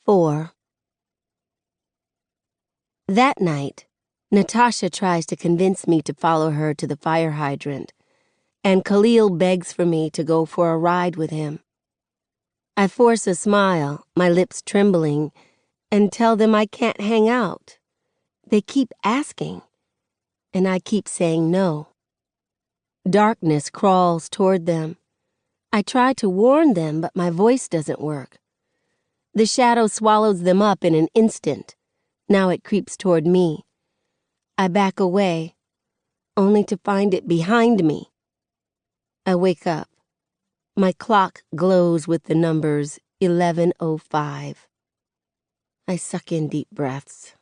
4. That night, Natasha tries to convince me to follow her to the fire hydrant, and Khalil begs for me to go for a ride with him. I force a smile, my lips trembling, and tell them I can't hang out. They keep asking, and I keep saying no. Darkness crawls toward them. I try to warn them, but my voice doesn't work. The shadow swallows them up in an instant. Now it creeps toward me. I back away, only to find it behind me. I wake up. My clock glows with the numbers 11:05. I suck in deep breaths.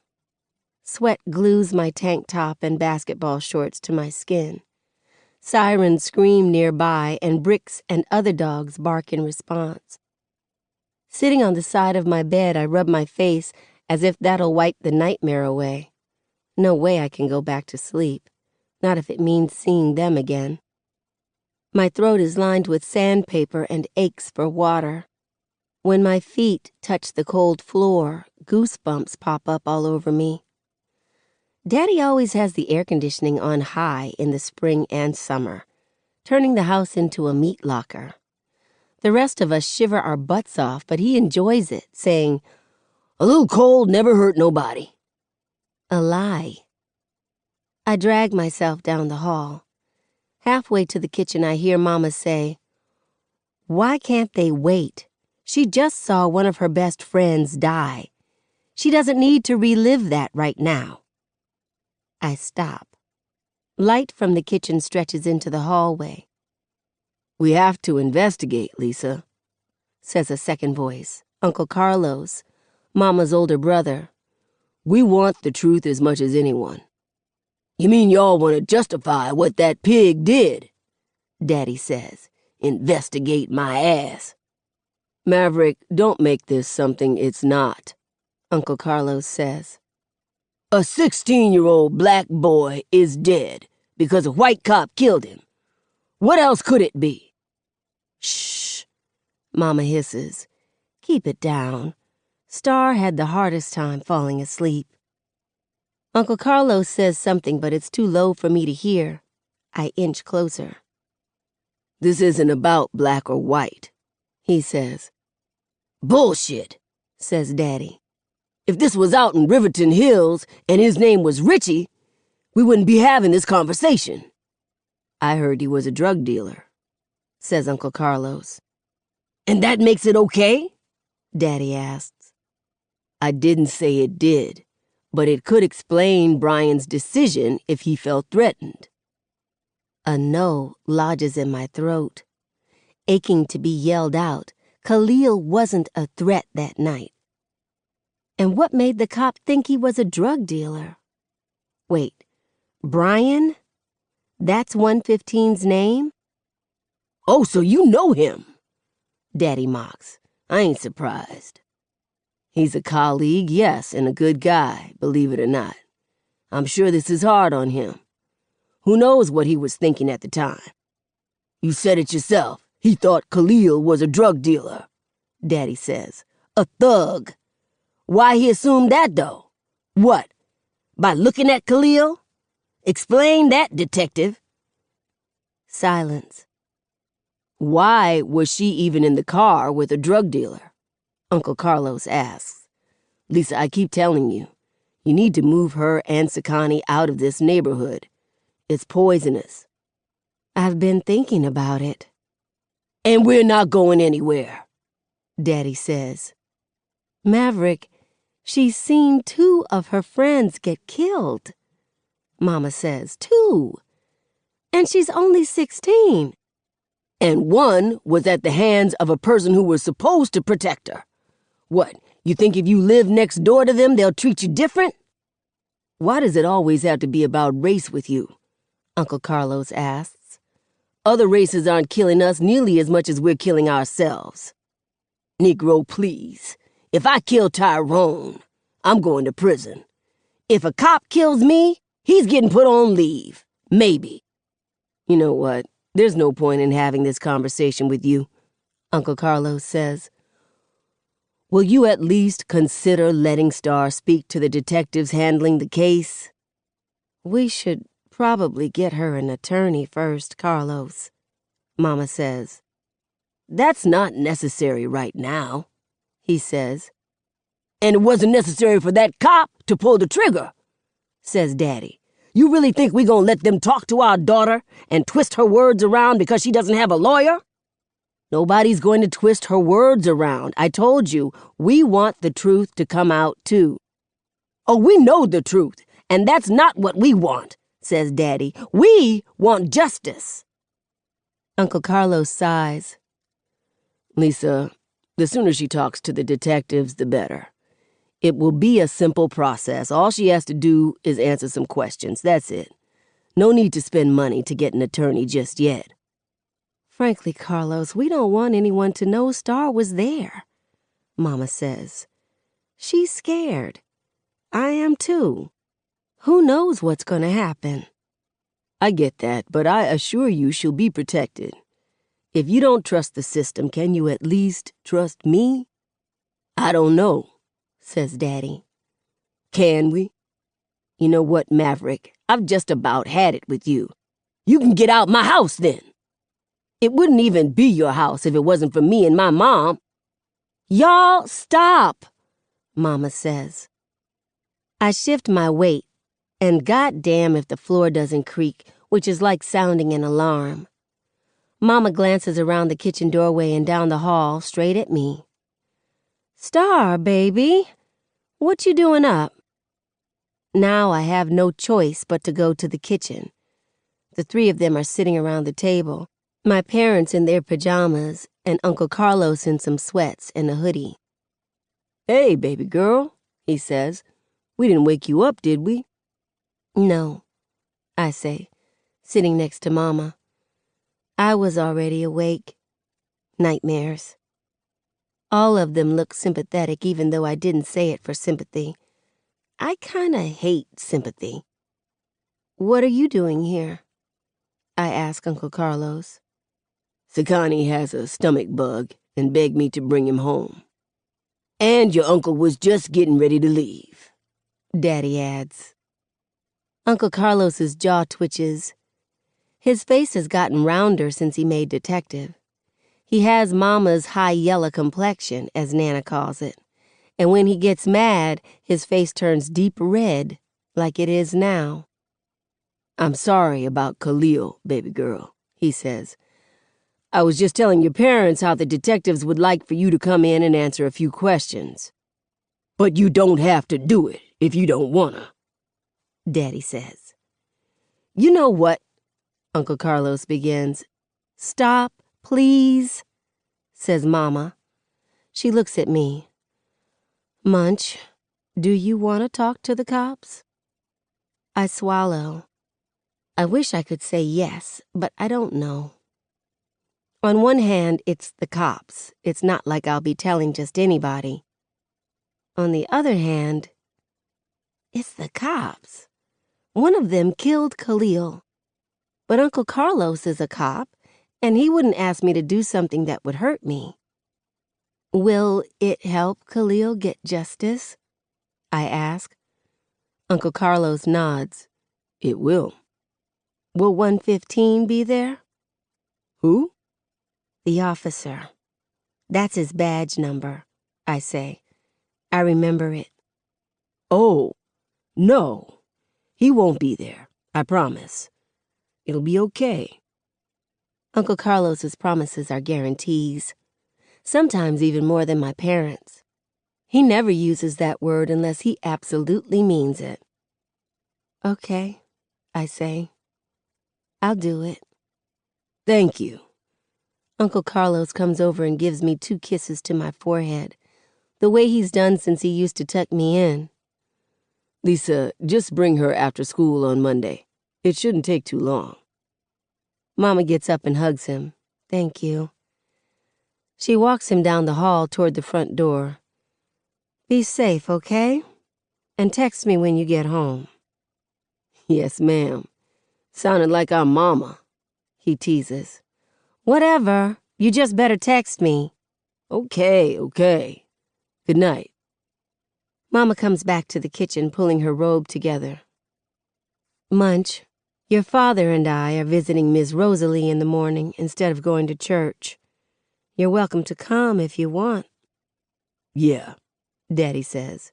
Sweat glues my tank top and basketball shorts to my skin. Sirens scream nearby, and Bricks and other dogs bark in response. Sitting on the side of my bed, I rub my face as if that'll wipe the nightmare away. No way I can go back to sleep, not if it means seeing them again. My throat is lined with sandpaper and aches for water. When my feet touch the cold floor, goosebumps pop up all over me. Daddy always has the air conditioning on high in the spring and summer, turning the house into a meat locker. The rest of us shiver our butts off, but he enjoys it, saying, "A little cold never hurt nobody." A lie. I drag myself down the hall. Halfway to the kitchen, I hear Mama say, "Why can't they wait? She just saw one of her best friends die. She doesn't need to relive that right now." I stop. Light from the kitchen stretches into the hallway. "We have to investigate, Lisa," says a second voice, Uncle Carlos, Mama's older brother. "We want the truth as much as anyone." "You mean y'all want to justify what that pig did?" Daddy says. "Investigate my ass." "Maverick, don't make this something it's not," Uncle Carlos says. "A 16-year-old black boy is dead because a white cop killed him. What else could it be?" "Shh," Mama hisses. "Keep it down. Star had the hardest time falling asleep." Uncle Carlos says something, but it's too low for me to hear. I inch closer. "This isn't about black or white," he says. "Bullshit," says Daddy. "If this was out in Riverton Hills and his name was Richie, we wouldn't be having this conversation." "I heard he was a drug dealer," says Uncle Carlos. "And that makes it okay?" Daddy asks. "I didn't say it did, but it could explain Brian's decision if he felt threatened." A no lodges in my throat. Aching to be yelled out, Khalil wasn't a threat that night. And what made the cop think he was a drug dealer? Wait, Brian? That's 115's name? "Oh, so you know him?" Daddy mocks. "I ain't surprised." "He's a colleague, yes, and a good guy, believe it or not. I'm sure this is hard on him. Who knows what he was thinking at the time?" "You said it yourself. He thought Khalil was a drug dealer," Daddy says. "A thug. Why he assumed that, though? What, by looking at Khalil? Explain that, detective." Silence. "Why was she even in the car with a drug dealer?" Uncle Carlos asks. "Lisa, I keep telling you, you need to move her and Sakani out of this neighborhood. It's poisonous." "I've been thinking about it." "And we're not going anywhere," Daddy says. "Maverick, she's seen 2 of her friends get killed," Mama says. 2. And she's only 16. "And one was at the hands of a person who was supposed to protect her. What, you think if you live next door to them, they'll treat you different?" "Why does it always have to be about race with you?" Uncle Carlos asks. "Other races aren't killing us nearly as much as we're killing ourselves." "Negro, please. If I kill Tyrone, I'm going to prison. If a cop kills me, he's getting put on leave. Maybe." "You know what? There's no point in having this conversation with you," Uncle Carlos says. Will you at least consider letting Star speak to the detectives handling the case? We should probably get her an attorney first, Carlos, Mama says. That's not necessary right now, he says. And it wasn't necessary for that cop to pull the trigger, says Daddy. You really think we gonna let them talk to our daughter and twist her words around because she doesn't have a lawyer? Nobody's going to twist her words around. I told you, we want the truth to come out too. Oh, we know the truth, and that's not what we want, says Daddy. We want justice. Uncle Carlos sighs. Lisa, the sooner she talks to the detectives, the better. It will be a simple process. All she has to do is answer some questions. That's it. No need to spend money to get an attorney just yet. Frankly, Carlos, we don't want anyone to know Star was there, Mama says. She's scared. I am too. Who knows what's going to happen? I get that, but I assure you she'll be protected. If you don't trust the system, can you at least trust me? I don't know, says Daddy. Can we? You know what, Maverick? I've just about had it with you. You can get out my house then. It wouldn't even be your house if it wasn't for me and my mom. Y'all stop, Mama says. I shift my weight, and goddamn if the floor doesn't creak, which is like sounding an alarm. Mama glances around the kitchen doorway and down the hall, straight at me. Star, baby, what you doing up? Now I have no choice but to go to the kitchen. The three of them are sitting around the table. My parents in their pajamas, and Uncle Carlos in some sweats and a hoodie. Hey, baby girl, he says. We didn't wake you up, did we? No, I say, sitting next to Mama. I was already awake. Nightmares. All of them look sympathetic even though I didn't say it for sympathy. I kinda hate sympathy. What are you doing here? I ask Uncle Carlos. Sakani has a stomach bug and begged me to bring him home. And your uncle was just getting ready to leave, Daddy adds. Uncle Carlos's jaw twitches. His face has gotten rounder since he made detective. He has Mama's high yellow complexion, as Nana calls it. And when he gets mad, his face turns deep red, like it is now. I'm sorry about Khalil, baby girl, he says. I was just telling your parents how the detectives would like for you to come in and answer a few questions. But you don't have to do it if you don't wanna, Daddy says. You know what? Uncle Carlos begins. Stop, please, says Mama. She looks at me. Munch, do you want to talk to the cops? I swallow. I wish I could say yes, but I don't know. On one hand, it's the cops. It's not like I'll be telling just anybody. On the other hand, it's the cops. One of them killed Khalil. But Uncle Carlos is a cop, and he wouldn't ask me to do something that would hurt me. Will it help Khalil get justice? I ask. Uncle Carlos nods. It will. Will 115 be there? Who? The officer. That's his badge number, I say. I remember it. Oh, no. He won't be there, I promise. It'll be okay. Uncle Carlos's promises are guarantees, sometimes even more than my parents. He never uses that word unless he absolutely means it. Okay, I say. I'll do it. Thank you. Uncle Carlos comes over and gives me 2 kisses to my forehead, the way he's done since he used to tuck me in. Lisa, just bring her after school on Monday. It shouldn't take too long. Mama gets up and hugs him. Thank you. She walks him down the hall toward the front door. Be safe, okay? And text me when you get home. Yes, ma'am. Sounded like our mama, he teases. Whatever. You just better text me. Okay. Good night. Mama comes back to the kitchen, pulling her robe together. Munch, your father and I are visiting Miss Rosalie in the morning instead of going to church. You're welcome to come if you want. Yeah, Daddy says.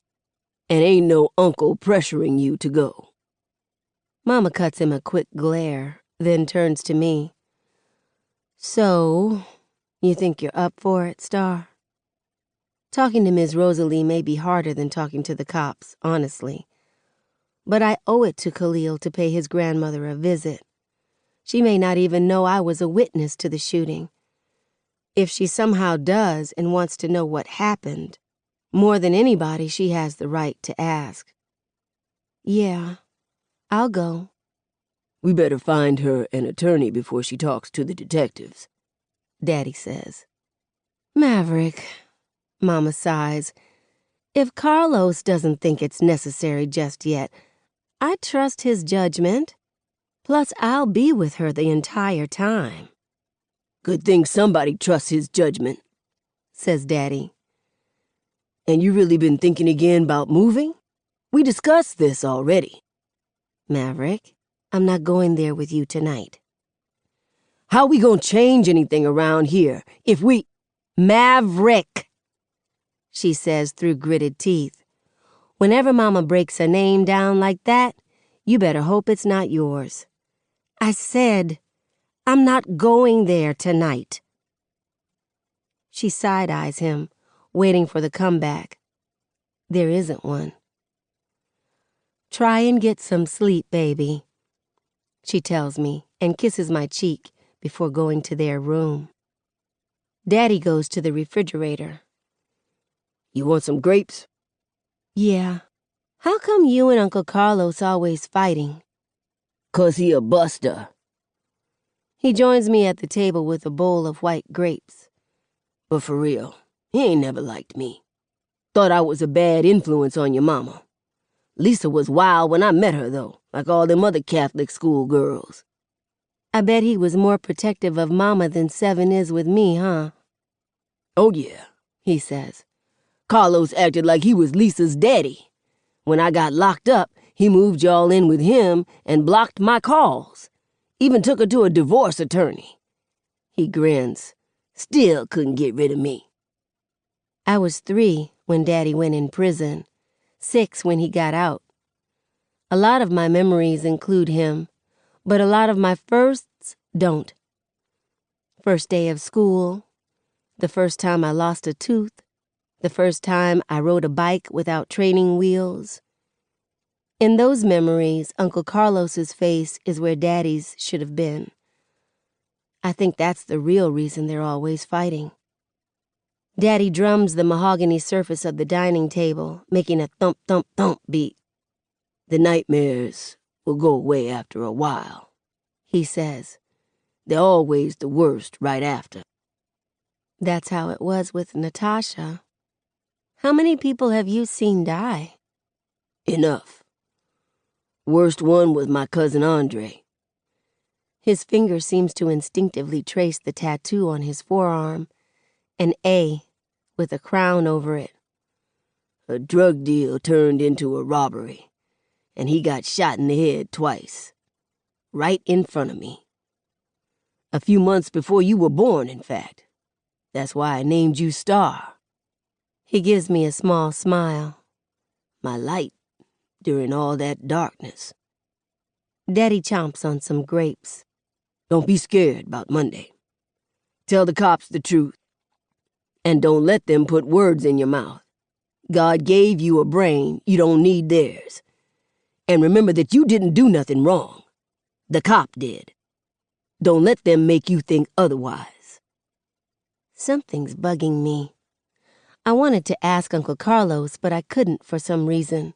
And ain't no uncle pressuring you to go. Mama cuts him a quick glare, then turns to me. So, you think you're up for it, Star? Talking to Miss Rosalie may be harder than talking to the cops, honestly. But I owe it to Khalil to pay his grandmother a visit. She may not even know I was a witness to the shooting. If she somehow does and wants to know what happened, more than anybody, she has the right to ask. Yeah, I'll go. We better find her an attorney before she talks to the detectives, Daddy says. Maverick, Mama sighs. If Carlos doesn't think it's necessary just yet, I trust his judgment. Plus, I'll be with her the entire time. Good thing somebody trusts his judgment, says Daddy. And you really been thinking again about moving? We discussed this already. Maverick, I'm not going there with you tonight. How we gonna change anything around here if we— Maverick, she says through gritted teeth. Whenever Mama breaks a name down like that, you better hope it's not yours. I said, I'm not going there tonight. She side-eyes him, waiting for the comeback. There isn't one. Try and get some sleep, baby, she tells me and kisses my cheek before going to their room. Daddy goes to the refrigerator. You want some grapes? Yeah. How come you and Uncle Carlos always fighting? 'Cause he a buster. He joins me at the table with a bowl of white grapes. But for real, he ain't never liked me. Thought I was a bad influence on your mama. Lisa was wild when I met her, though, like all them other Catholic school girls. I bet he was more protective of Mama than Seven is with me, huh? Oh yeah, he says. Carlos acted like he was Lisa's daddy. When I got locked up, he moved y'all in with him and blocked my calls. Even took her to a divorce attorney. He grins. Still couldn't get rid of me. I was 3 when Daddy went in prison, 6 when he got out. A lot of my memories include him, but a lot of my firsts don't. First day of school, the first time I lost a tooth, the first time I rode a bike without training wheels. In those memories, Uncle Carlos's face is where Daddy's should have been. I think that's the real reason they're always fighting. Daddy drums the mahogany surface of the dining table, making a thump-thump-thump beat. The nightmares will go away after a while, he says. They're always the worst right after. That's how it was with Natasha. How many people have you seen die? Enough. Worst one was my cousin Andre. His finger seems to instinctively trace the tattoo on his forearm, an A with a crown over it. A drug deal turned into a robbery, and he got shot in the head twice. Right in front of me. A few months before you were born, in fact. That's why I named you Star. He gives me a small smile. My light during all that darkness. Daddy chomps on some grapes. Don't be scared about Monday. Tell the cops the truth. And don't let them put words in your mouth. God gave you a brain, you don't need theirs. And remember that you didn't do nothing wrong. The cop did. Don't let them make you think otherwise. Something's bugging me. I wanted to ask Uncle Carlos, but I couldn't for some reason.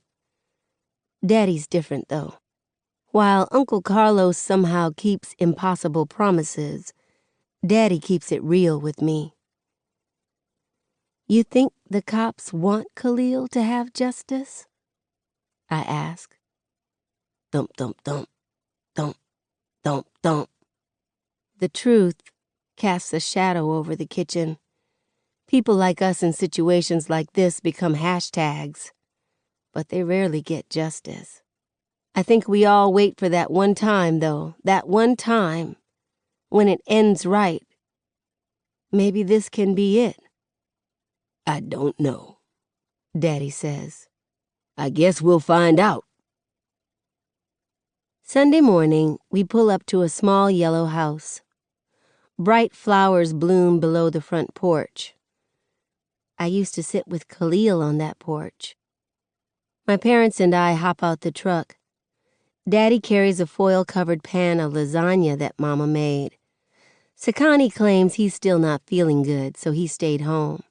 Daddy's different, though. While Uncle Carlos somehow keeps impossible promises, Daddy keeps it real with me. You think the cops want Khalil to have justice? I ask. Thump, thump, thump. Thump, thump, thump. The truth casts a shadow over the kitchen. People like us in situations like this become hashtags, but they rarely get justice. I think we all wait for that one time, though, that one time when it ends right. Maybe this can be it. I don't know, Daddy says. I guess we'll find out. Sunday morning, we pull up to a small yellow house. Bright flowers bloom below the front porch. I used to sit with Khalil on that porch. My parents and I hop out the truck. Daddy carries a foil-covered pan of lasagna that Mama made. Sakani claims he's still not feeling good, so he stayed home.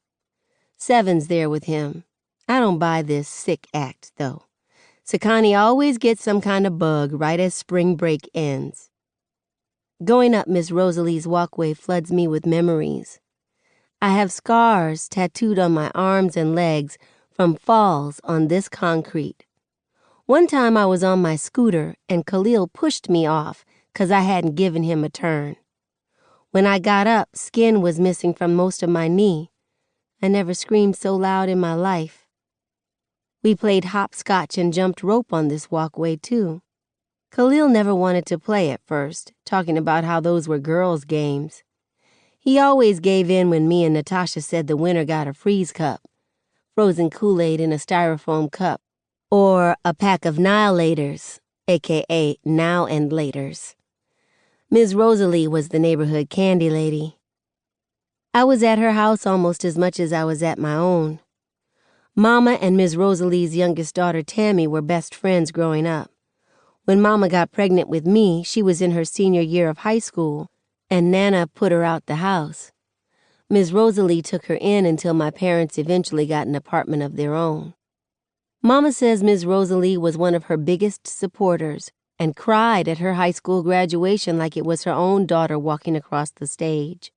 Seven's there with him. I don't buy this sick act, though. Sakani always gets some kind of bug right as spring break ends. Going up Miss Rosalie's walkway floods me with memories. I have scars tattooed on my arms and legs from falls on this concrete. One time I was on my scooter and Khalil pushed me off 'cause I hadn't given him a turn. When I got up, skin was missing from most of my knee. I never screamed so loud in my life. We played hopscotch and jumped rope on this walkway, too. Khalil never wanted to play at first, talking about how those were girls' games. He always gave in when me and Natasha said the winner got a freeze cup, frozen Kool-Aid in a styrofoam cup, or a pack of Nihilators, a.k.a. Now and Laters. Ms. Rosalie was the neighborhood candy lady. I was at her house almost as much as I was at my own. Mama and Ms. Rosalie's youngest daughter, Tammy, were best friends growing up. When Mama got pregnant with me, she was in her senior year of high school, and Nana put her out the house. Ms. Rosalie took her in until my parents eventually got an apartment of their own. Mama says Ms. Rosalie was one of her biggest supporters and cried at her high school graduation like it was her own daughter walking across the stage.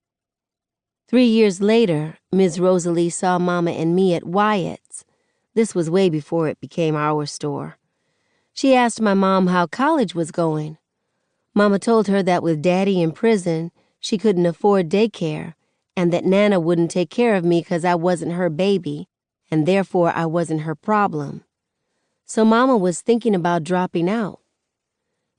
3 years later, Ms. Rosalie saw Mama and me at Wyatt's. This was way before it became our store. She asked my mom how college was going. Mama told her that with Daddy in prison, she couldn't afford daycare, and that Nana wouldn't take care of me 'cause I wasn't her baby, and therefore I wasn't her problem. So Mama was thinking about dropping out.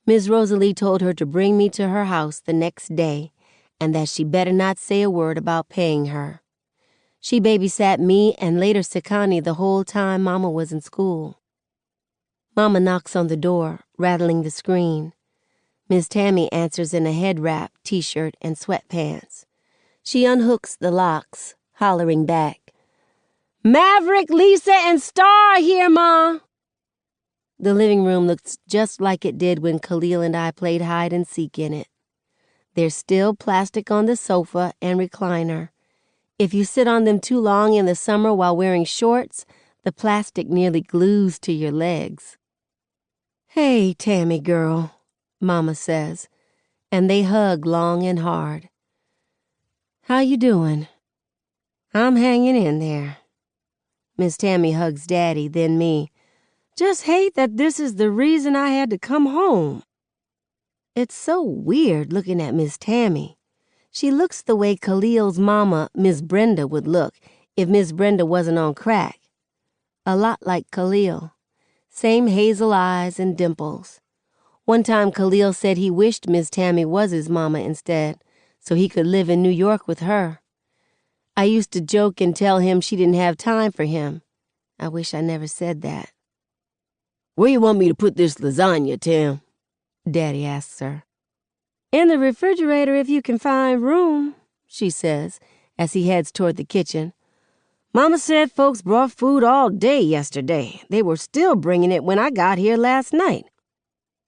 Ms. Rosalie told her to bring me to her house the next day, and that she better not say a word about paying her. She babysat me and later Sakani the whole time Mama was in school. Mama knocks on the door, rattling the screen. Miss Tammy answers in a head wrap, t-shirt, and sweatpants. She unhooks the locks, hollering back, "Maverick, Lisa, and Star here, Ma!" The living room looks just like it did when Khalil and I played hide and seek in it. There's still plastic on the sofa and recliner. If you sit on them too long in the summer while wearing shorts, the plastic nearly glues to your legs. "Hey, Tammy girl," Mama says, and they hug long and hard. "How you doing?" "I'm hanging in there." Miss Tammy hugs Daddy, then me. "Just hate that this is the reason I had to come home." It's so weird looking at Miss Tammy. She looks the way Khalil's mama, Miss Brenda, would look if Miss Brenda wasn't on crack. A lot like Khalil. Same hazel eyes and dimples. One time Khalil said he wished Miss Tammy was his mama instead, so he could live in New York with her. I used to joke and tell him she didn't have time for him. I wish I never said that. "Where you want me to put this lasagna, Tam?" Daddy asks her. "In the refrigerator if you can find room," she says as he heads toward the kitchen. "Mama said folks brought food all day yesterday. They were still bringing it when I got here last night.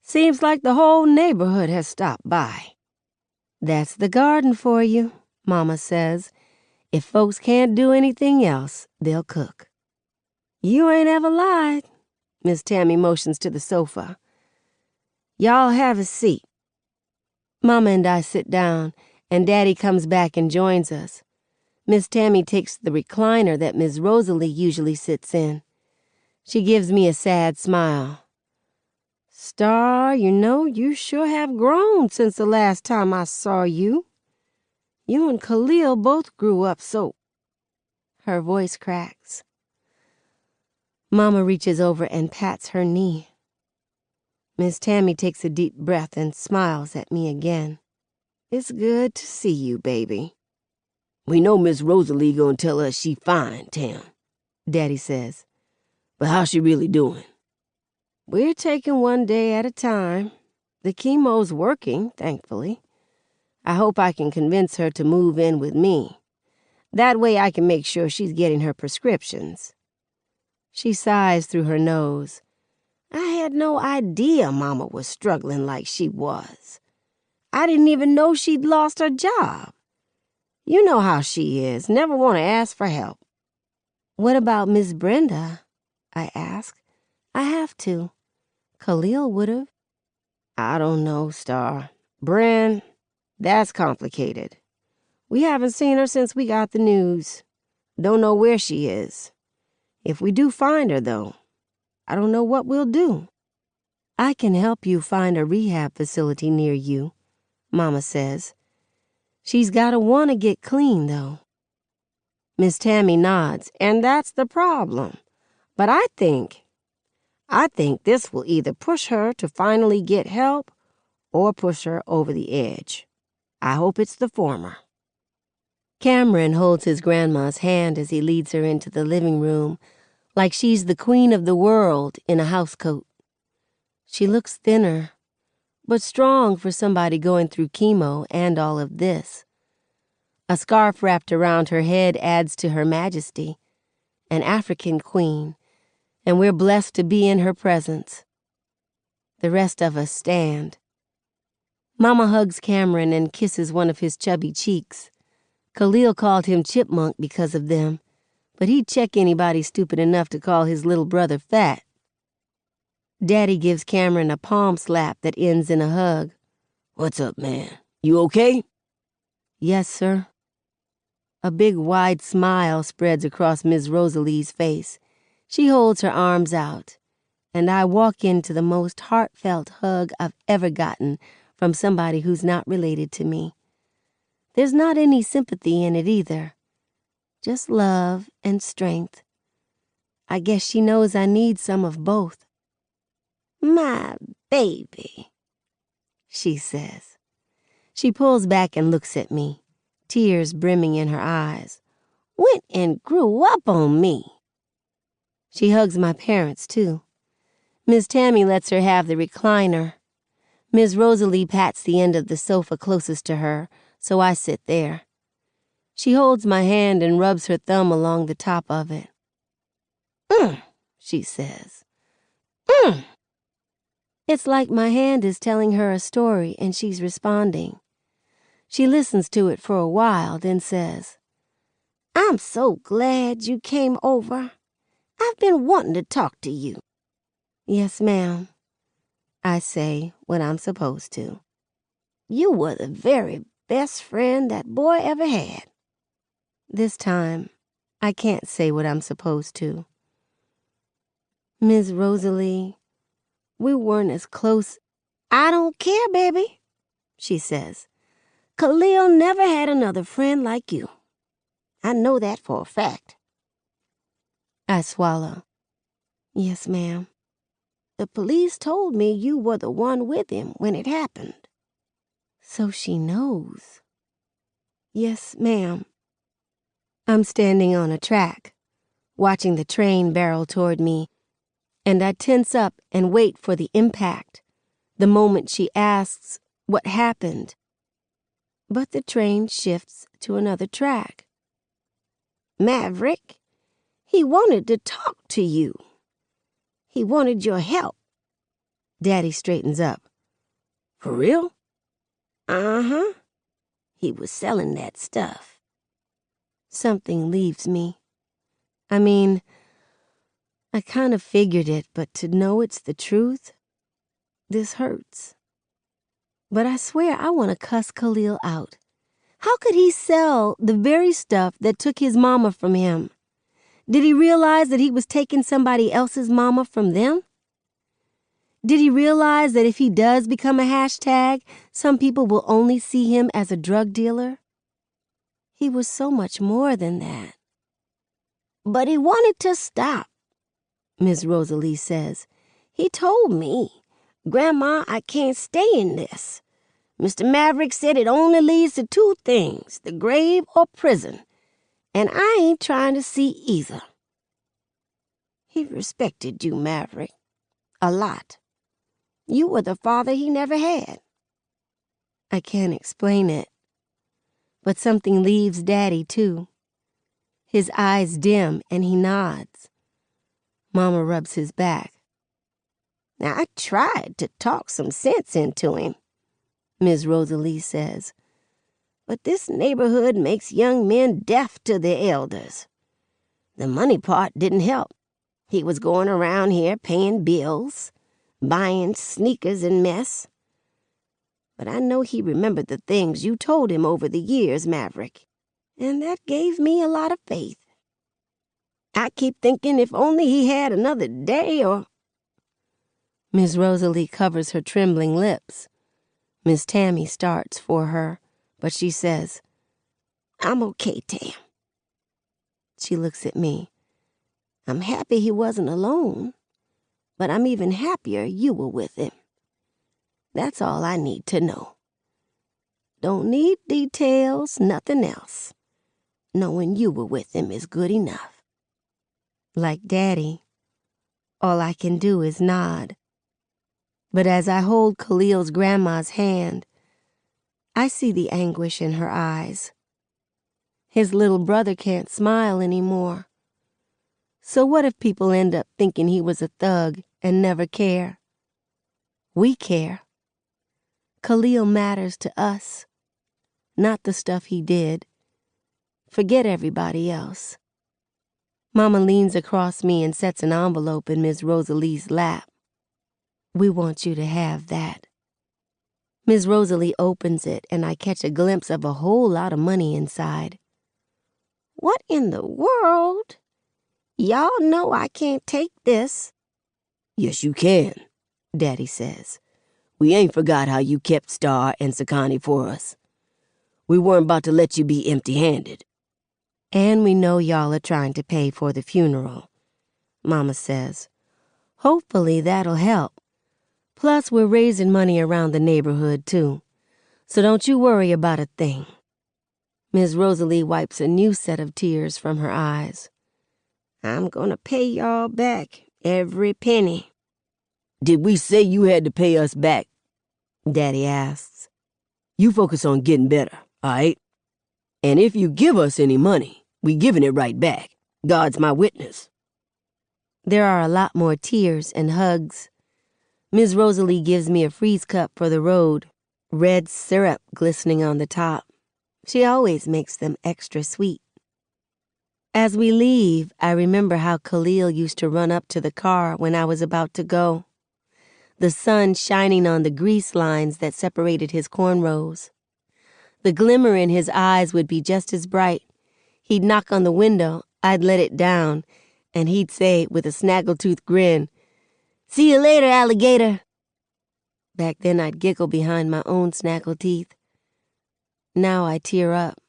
Seems like the whole neighborhood has stopped by." "That's the garden for you," Mama says. "If folks can't do anything else, they'll cook." "You ain't ever lied." Miss Tammy motions to the sofa. "Y'all have a seat." Mama and I sit down, and Daddy comes back and joins us. Miss Tammy takes the recliner that Miss Rosalie usually sits in. She gives me a sad smile. "Star, you know, you sure have grown since the last time I saw you. You and Khalil both grew up so." Her voice cracks. Mama reaches over and pats her knee. Miss Tammy takes a deep breath and smiles at me again. "It's good to see you, baby." "We know Miss Rosalie gonna tell us she fine, Tam," Daddy says. "But how's she really doing?" "We're taking one day at a time. The chemo's working, thankfully. I hope I can convince her to move in with me. That way I can make sure she's getting her prescriptions." She sighs through her nose. "I had no idea Mama was struggling like she was. I didn't even know she'd lost her job. You know how she is, never want to ask for help." "What about Miss Brenda?" I ask. I have to. Khalil would've. "I don't know, Star. Bren, that's complicated. We haven't seen her since we got the news. Don't know where she is. If we do find her, though, I don't know what we'll do." "I can help you find a rehab facility near you," Mama says. "She's gotta want to get clean, though." Miss Tammy nods, and that's the problem. But I think this will either push her to finally get help or push her over the edge. I hope it's the former. Cameron holds his grandma's hand as he leads her into the living room, like she's the queen of the world in a housecoat. She looks thinner, but strong for somebody going through chemo and all of this. A scarf wrapped around her head adds to her majesty, an African queen, and we're blessed to be in her presence. The rest of us stand. Mama hugs Cameron and kisses one of his chubby cheeks. Khalil called him Chipmunk because of them, but he'd check anybody stupid enough to call his little brother fat. Daddy gives Cameron a palm slap that ends in a hug. "What's up, man? You okay?" "Yes, sir." A big wide smile spreads across Miss Rosalie's face. She holds her arms out, and I walk into the most heartfelt hug I've ever gotten from somebody who's not related to me. There's not any sympathy in it either, just love and strength. I guess she knows I need some of both. "My baby," she says. She pulls back and looks at me, tears brimming in her eyes. "Went and grew up on me." She hugs my parents, too. Miss Tammy lets her have the recliner. Miss Rosalie pats the end of the sofa closest to her, so I sit there. She holds my hand and rubs her thumb along the top of it. She says. It's like my hand is telling her a story and she's responding. She listens to it for a while, then says, "I'm so glad you came over. I've been wanting to talk to you." "Yes, ma'am," I say when I'm supposed to. "You were the very best friend that boy ever had." This time, I can't say what I'm supposed to. "Miss Rosalie, we weren't as close." "I don't care, baby," she says. "Khalil never had another friend like you. I know that for a fact." I swallow. "Yes, ma'am." "The police told me you were the one with him when it happened." "So she knows." "Yes, ma'am." I'm standing on a track, watching the train barrel toward me, and I tense up and wait for the impact, the moment she asks what happened. But the train shifts to another track. "Maverick, he wanted to talk to you. He wanted your help." Daddy straightens up. "For real?" "Uh-huh. He was selling that stuff." Something leaves me. I mean, I kind of figured it, but to know it's the truth, this hurts. But I swear I want to cuss Khalil out. How could he sell the very stuff that took his mama from him? Did he realize that he was taking somebody else's mama from them? Did he realize that if he does become a hashtag, some people will only see him as a drug dealer? He was so much more than that. But he wanted to stop, Miss Rosalie says. He told me, Grandma, I can't stay in this. Mr. Maverick said it only leads to two things, the grave or prison, and I ain't trying to see either. He respected you, Maverick, a lot. You were the father he never had. I can't explain it, but something leaves Daddy, too. His eyes dim and he nods. Mama rubs his back. Now, I tried to talk some sense into him, Ms. Rosalie says, but this neighborhood makes young men deaf to their elders. The money part didn't help. He was going around here paying bills, buying sneakers and mess. But I know he remembered the things you told him over the years, Maverick, and that gave me a lot of faith. I keep thinking if only he had another day or... Miss Rosalie covers her trembling lips. Miss Tammy starts for her, but she says, I'm okay, Tam. She looks at me. I'm happy he wasn't alone, but I'm even happier you were with him. That's all I need to know. Don't need details, nothing else. Knowing you were with him is good enough. Like Daddy, all I can do is nod. But as I hold Khalil's grandma's hand, I see the anguish in her eyes. His little brother can't smile anymore. So what if people end up thinking he was a thug and never care? We care. Khalil matters to us, not the stuff he did. Forget everybody else. Mama leans across me and sets an envelope in Miss Rosalie's lap. We want you to have that. Miss Rosalie opens it and I catch a glimpse of a whole lot of money inside. What in the world? Y'all know I can't take this. Yes, you can, Daddy says. We ain't forgot how you kept Star and Sakani for us. We weren't about to let you be empty-handed. And we know y'all are trying to pay for the funeral, Mama says. Hopefully that'll help. Plus, we're raising money around the neighborhood, too. So don't you worry about a thing. Ms. Rosalie wipes a new set of tears from her eyes. I'm gonna pay y'all back, every penny. Did we say you had to pay us back? Daddy asks. You focus on getting better, all right? And if you give us any money, we giving it right back. God's my witness. There are a lot more tears and hugs. Ms. Rosalie gives me a freeze cup for the road, red syrup glistening on the top. She always makes them extra sweet. As we leave, I remember how Khalil used to run up to the car when I was about to go. The sun shining on the grease lines that separated his cornrows. The glimmer in his eyes would be just as bright. He'd knock on the window, I'd let it down, and he'd say with a snaggletooth grin, "See you later, alligator." Back then I'd giggle behind my own snaggle teeth. Now I tear up.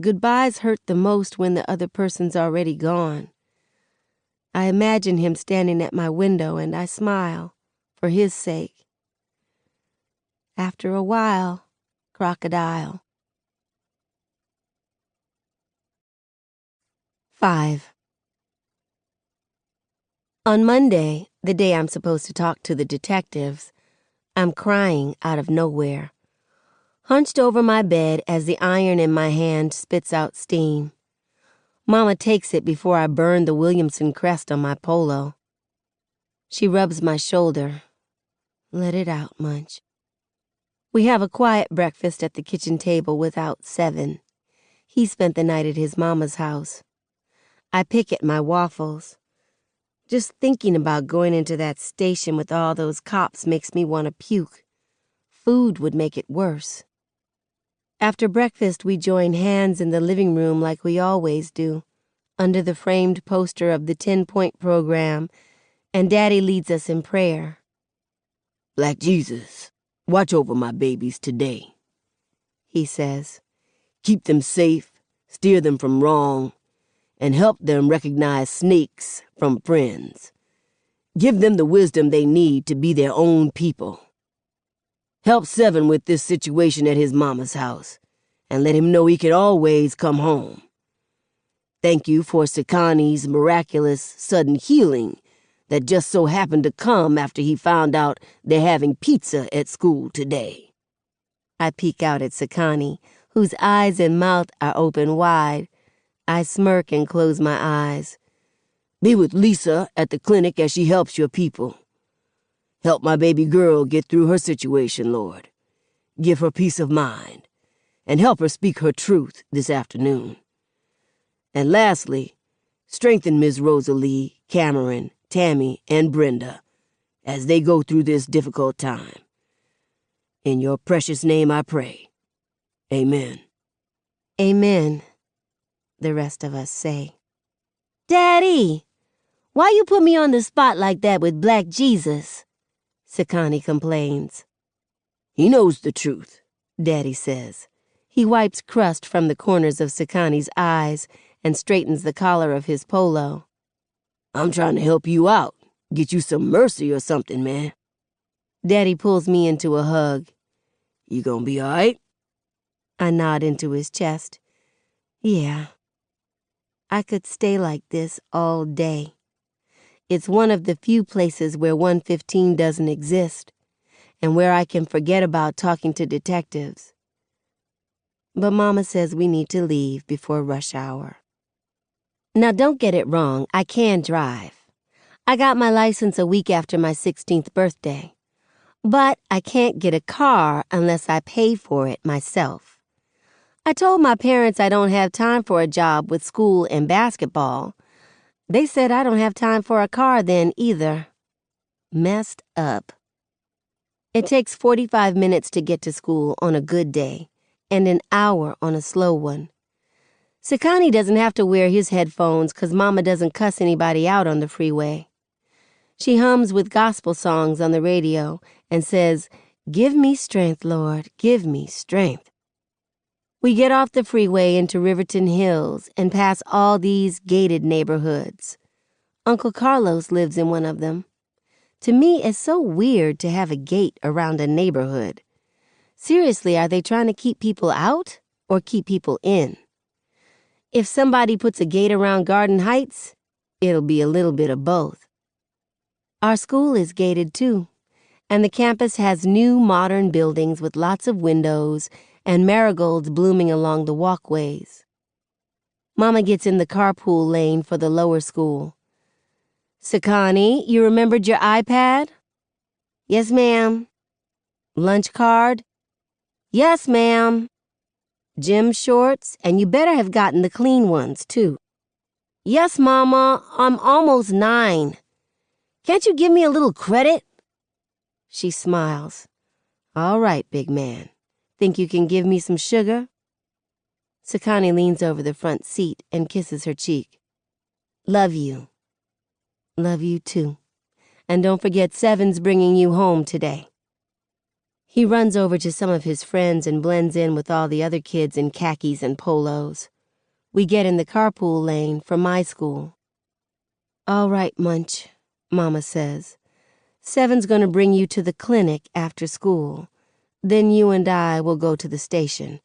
Goodbyes hurt the most when the other person's already gone. I imagine him standing at my window and I smile, for his sake. After a while, crocodile. 5. On Monday, the day I'm supposed to talk to the detectives, I'm crying out of nowhere, hunched over my bed as the iron in my hand spits out steam. Mama takes it before I burn the Williamson crest on my polo. She rubs my shoulder. Let it out, Munch. We have a quiet breakfast at the kitchen table without Seven. He spent the night at his mama's house. I pick at my waffles. Just thinking about going into that station with all those cops makes me want to puke. Food would make it worse. After breakfast, we join hands in the living room like we always do, under the framed poster of the 10-point program, and Daddy leads us in prayer. Black Jesus, watch over my babies today, he says. Keep them safe, steer them from wrong, and help them recognize snakes from friends. Give them the wisdom they need to be their own people. Help Seven with this situation at his mama's house, and let him know he can always come home. Thank you for Sakani's miraculous sudden healing that just so happened to come after he found out they're having pizza at school today. I peek out at Sakani, whose eyes and mouth are open wide. I smirk and close my eyes. Be with Lisa at the clinic as she helps your people. Help my baby girl get through her situation, Lord. Give her peace of mind, and help her speak her truth this afternoon. And lastly, strengthen Ms. Rosalie, Cameron, Tammy, and Brenda as they go through this difficult time. In your precious name I pray. Amen. Amen, the rest of us say. Daddy, why you put me on the spot like that with Black Jesus? Sakani complains. He knows the truth, Daddy says. He wipes crust from the corners of Sakani's eyes and straightens the collar of his polo. I'm trying to help you out, get you some mercy or something, man. Daddy pulls me into a hug. You gonna be all right? I nod into his chest. Yeah. I could stay like this all day. It's one of the few places where 115 doesn't exist, and where I can forget about talking to detectives. But Mama says we need to leave before rush hour. Now don't get it wrong, I can drive. I got my license a week after my 16th birthday. But I can't get a car unless I pay for it myself. I told my parents I don't have time for a job with school and basketball. They said I don't have time for a car then either. Messed up. It takes 45 minutes to get to school on a good day, and an hour on a slow one. Sakani doesn't have to wear his headphones 'cause Mama doesn't cuss anybody out on the freeway. She hums with gospel songs on the radio and says, "Give me strength, Lord, give me strength." We get off the freeway into Riverton Hills and pass all these gated neighborhoods. Uncle Carlos lives in one of them. To me, it's so weird to have a gate around a neighborhood. Seriously, are they trying to keep people out or keep people in? If somebody puts a gate around Garden Heights, it'll be a little bit of both. Our school is gated too, and the campus has new modern buildings with lots of windows and marigolds blooming along the walkways. Mama gets in the carpool lane for the lower school. Sakani, you remembered your iPad? Yes, ma'am. Lunch card? Yes, ma'am. Gym shorts, and you better have gotten the clean ones, too. Yes, Mama, I'm almost 9. Can't you give me a little credit? She smiles. All right, big man. Think you can give me some sugar? Sakani leans over the front seat and kisses her cheek. Love you. Love you too. And don't forget Seven's bringing you home today. He runs over to some of his friends and blends in with all the other kids in khakis and polos. We get in the carpool lane for my school. All right, Munch, Mama says. Seven's going to bring you to the clinic after school. Then you and I will go to the station.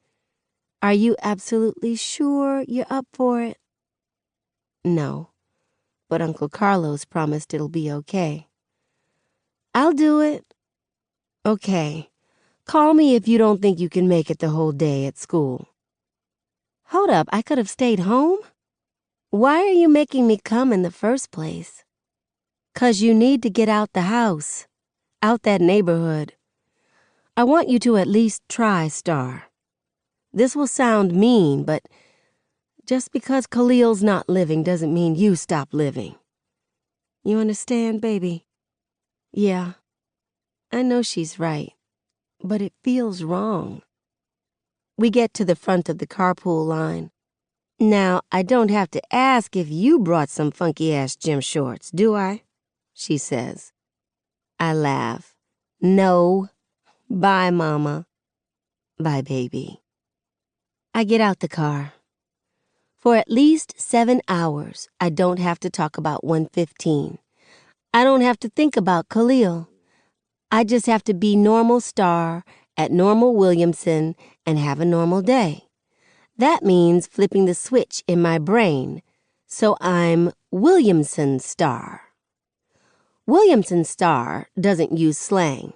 Are you absolutely sure you're up for it? No, but Uncle Carlos promised it'll be okay. I'll do it. Okay. Call me if you don't think you can make it the whole day at school. Hold up, I could have stayed home? Why are you making me come in the first place? 'Cause you need to get out the house, out that neighborhood. I want you to at least try Star. This will sound mean, but just because Khalil's not living doesn't mean you stop living. You understand, baby? Yeah, I know she's right, but it feels wrong. We get to the front of the carpool line. Now, I don't have to ask if you brought some funky-ass gym shorts, do I? She says. I laugh. No. Bye, Mama. Bye, baby. I get out the car. For at least 7 hours, I don't have to talk about 115. I don't have to think about Khalil. I just have to be normal Star at normal Williamson and have a normal day. That means flipping the switch in my brain, so I'm Williamson Star. Williamson Star doesn't use slang.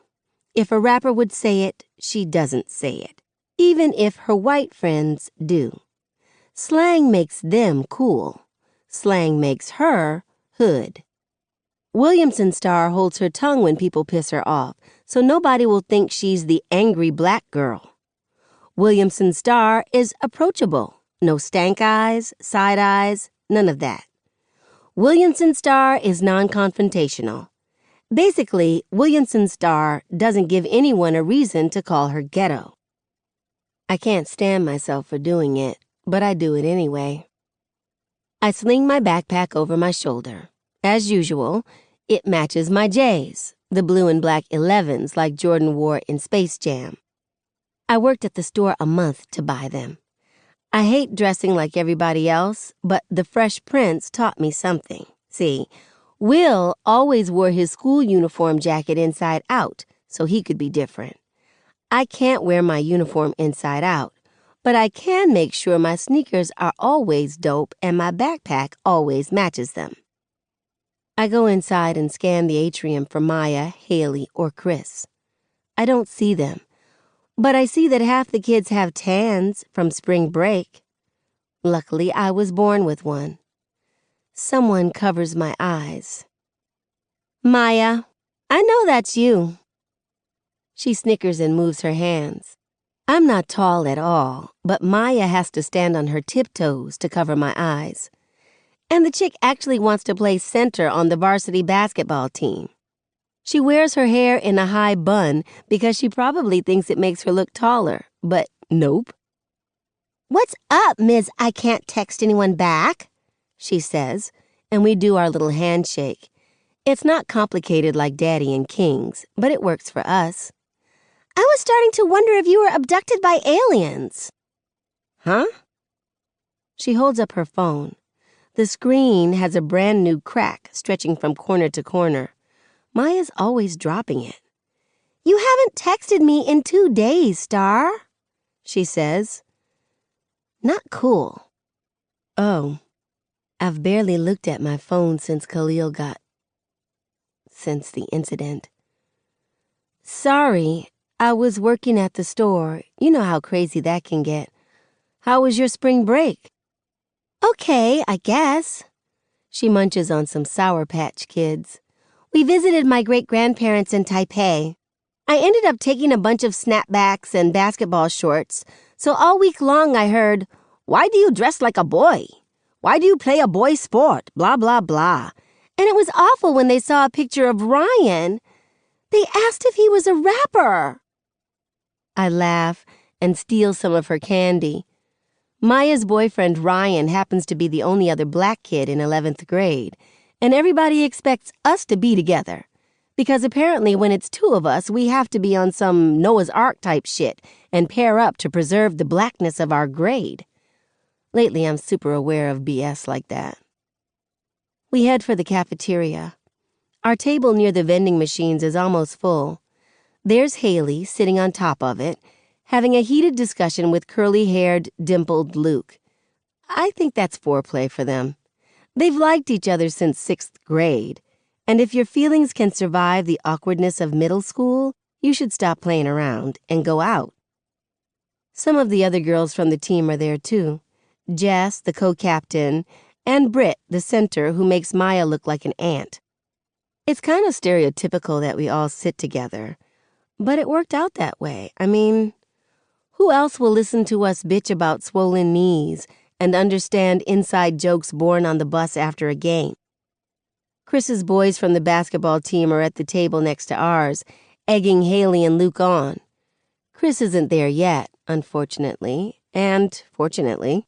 If a rapper would say it, she doesn't say it, even if her white friends do. Slang makes them cool. Slang makes her hood. Williamson Star holds her tongue when people piss her off, so nobody will think she's the angry black girl. Williamson Star is approachable. No stank eyes, side eyes, none of that. Williamson Star is non-confrontational. Basically, Williamson Star doesn't give anyone a reason to call her ghetto. I can't stand myself for doing it, but I do it anyway. I sling my backpack over my shoulder. As usual, it matches my J's, the blue and black 11s like Jordan wore in Space Jam. I worked at the store a month to buy them. I hate dressing like everybody else, but the Fresh Prince taught me something. See, Will always wore his school uniform jacket inside out, so he could be different. I can't wear my uniform inside out, but I can make sure my sneakers are always dope and my backpack always matches them. I go inside and scan the atrium for Maya, Haley, or Chris. I don't see them, but I see that half the kids have tans from spring break. Luckily, I was born with one. Someone covers my eyes. Maya, I know that's you. She snickers and moves her hands. I'm not tall at all, but Maya has to stand on her tiptoes to cover my eyes. And the chick actually wants to play center on the varsity basketball team. She wears her hair in a high bun because she probably thinks it makes her look taller, but nope. What's up, Ms. I can't text anyone back? She says, and we do our little handshake. It's not complicated like Daddy and King's, but it works for us. I was starting to wonder if you were abducted by aliens. Huh? She holds up her phone. The screen has a brand new crack stretching from corner to corner. Maya's always dropping it. You haven't texted me in 2 days, Star, she says. Not cool. Oh, I've barely looked at my phone since the incident. Sorry, I was working at the store. You know how crazy that can get. How was your spring break? Okay, I guess. She munches on some Sour Patch Kids. We visited my great-grandparents in Taipei. I ended up taking a bunch of snapbacks and basketball shorts, so all week long I heard, "Why do you dress like a boy? Why do you play a boy sport? Blah, blah, blah." And it was awful when they saw a picture of Ryan. They asked if he was a rapper. I laugh and steal some of her candy. Maya's boyfriend Ryan happens to be the only other black kid in 11th grade, and everybody expects us to be together, because apparently when it's 2 of us, we have to be on some Noah's Ark type shit and pair up to preserve the blackness of our grade. Lately, I'm super aware of BS like that. We head for the cafeteria. Our table near the vending machines is almost full. There's Haley sitting on top of it, having a heated discussion with curly-haired, dimpled Luke. I think that's foreplay for them. They've liked each other since 6th grade, and if your feelings can survive the awkwardness of middle school, you should stop playing around and go out. Some of the other girls from the team are there too. Jess, the co-captain, and Britt, the center, who makes Maya look like an ant. It's kind of stereotypical that we all sit together, but it worked out that way. I mean, who else will listen to us bitch about swollen knees and understand inside jokes born on the bus after a game? Chris's boys from the basketball team are at the table next to ours, egging Haley and Luke on. Chris isn't there yet, unfortunately, and fortunately.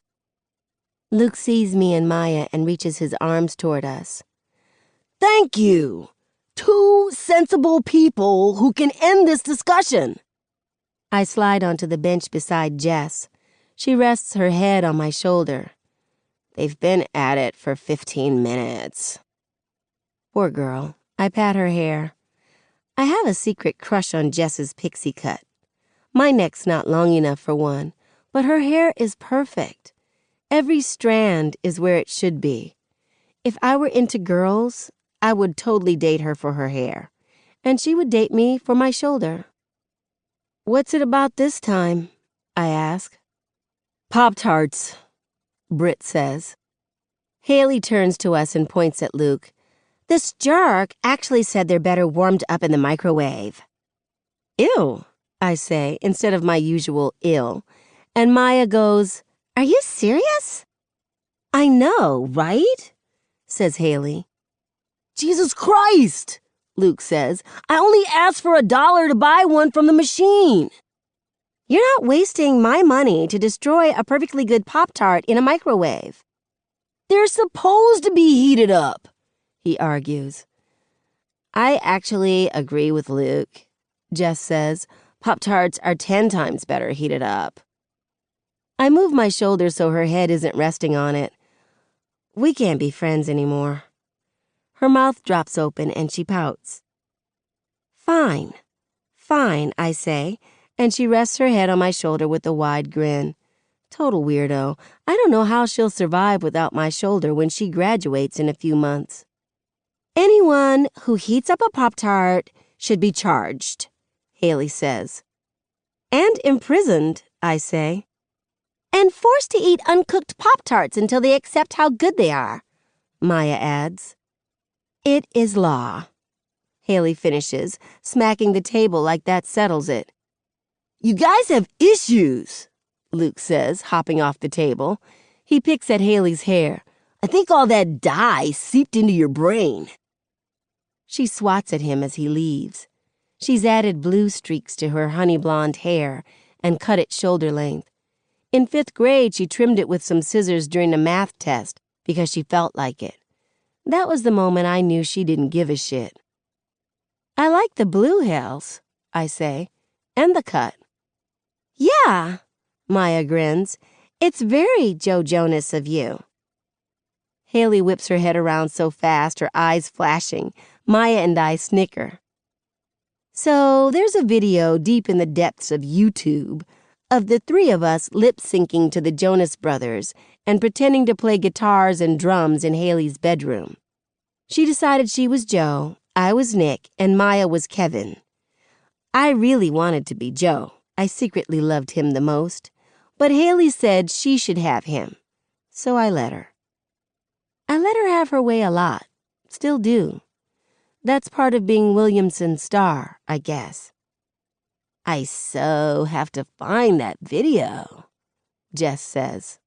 Luke sees me and Maya and reaches his arms toward us. Thank you. 2 sensible people who can end this discussion. I slide onto the bench beside Jess. She rests her head on my shoulder. They've been at it for 15 minutes. Poor girl. I pat her hair. I have a secret crush on Jess's pixie cut. My neck's not long enough for one, but her hair is perfect. Every strand is where it should be. If I were into girls, I would totally date her for her hair, and she would date me for my shoulder. What's it about this time? I ask. Pop-Tarts, Britt says. Haley turns to us and points at Luke. This jerk actually said they're better warmed up in the microwave. Ew, I say, instead of my usual ill, and Maya goes, Are you serious? I know, right? Says Haley. Jesus Christ, Luke says. I only asked for $1 to buy one from the machine. You're not wasting my money to destroy a perfectly good Pop-Tart in a microwave. They're supposed to be heated up, he argues. I actually agree with Luke, Jess says. Pop-Tarts are 10 times better heated up. I move my shoulder so her head isn't resting on it. We can't be friends anymore. Her mouth drops open and she pouts. Fine, I say, and she rests her head on my shoulder with a wide grin. Total weirdo. I don't know how she'll survive without my shoulder when she graduates in a few months. Anyone who heats up a Pop-Tart should be charged, Haley says. And imprisoned, I say. And forced to eat uncooked Pop-Tarts until they accept how good they are, Maya adds. It is law, Haley finishes, smacking the table like that settles it. You guys have issues, Luke says, hopping off the table. He picks at Haley's hair. I think all that dye seeped into your brain. She swats at him as he leaves. She's added blue streaks to her honey blonde hair and cut it shoulder length. In 5th grade, she trimmed it with some scissors during a math test because she felt like it. That was the moment I knew she didn't give a shit. I like the blue, Hells, I say, and the cut. Yeah, Maya grins. It's very Joe Jonas of you. Haley whips her head around so fast, her eyes flashing. Maya and I snicker. So there's a video deep in the depths of YouTube of the 3 of us lip-syncing to the Jonas Brothers and pretending to play guitars and drums in Haley's bedroom. She decided she was Joe, I was Nick, and Maya was Kevin. I really wanted to be Joe. I secretly loved him the most. But Haley said she should have him. So I let her. I let her have her way a lot. Still do. That's part of being Williamson's star, I guess. I so have to find that video, Jess says.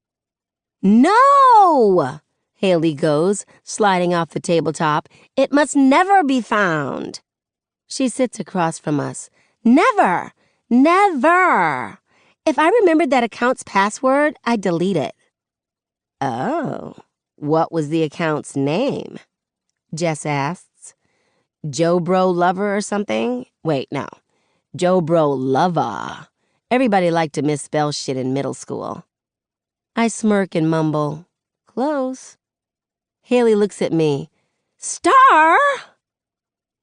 No! Haley goes, sliding off the tabletop. It must never be found. She sits across from us. Never! Never! If I remembered that account's password, I'd delete it. Oh, what was the account's name? Jess asks. Joe Bro Lover or something? Wait, no. Joe Bro Lover. Everybody liked to misspell shit in middle school. I smirk and mumble, close. Haley looks at me. Star?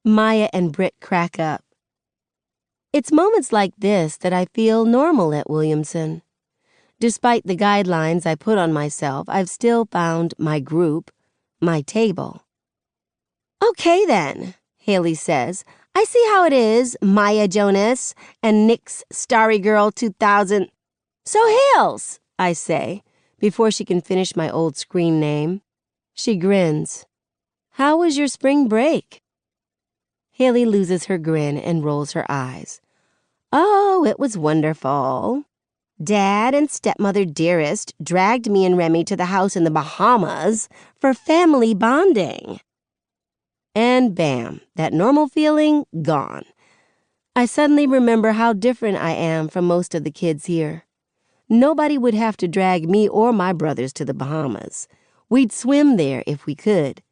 Maya and Britt crack up. It's moments like this that I feel normal at Williamson. Despite the guidelines I put on myself, I've still found my group, my table. Okay then, Haley says. I see how it is, Maya Jonas and Nick's Starry Girl 2000. So Hales, I say, before she can finish my old screen name. She grins. How was your spring break? Haley loses her grin and rolls her eyes. Oh, it was wonderful. Dad and stepmother Dearest dragged me and Remy to the house in the Bahamas for family bonding. And bam, that normal feeling gone. I suddenly remember how different I am from most of the kids here. Nobody would have to drag me or my brothers to the Bahamas. We'd swim there if we could.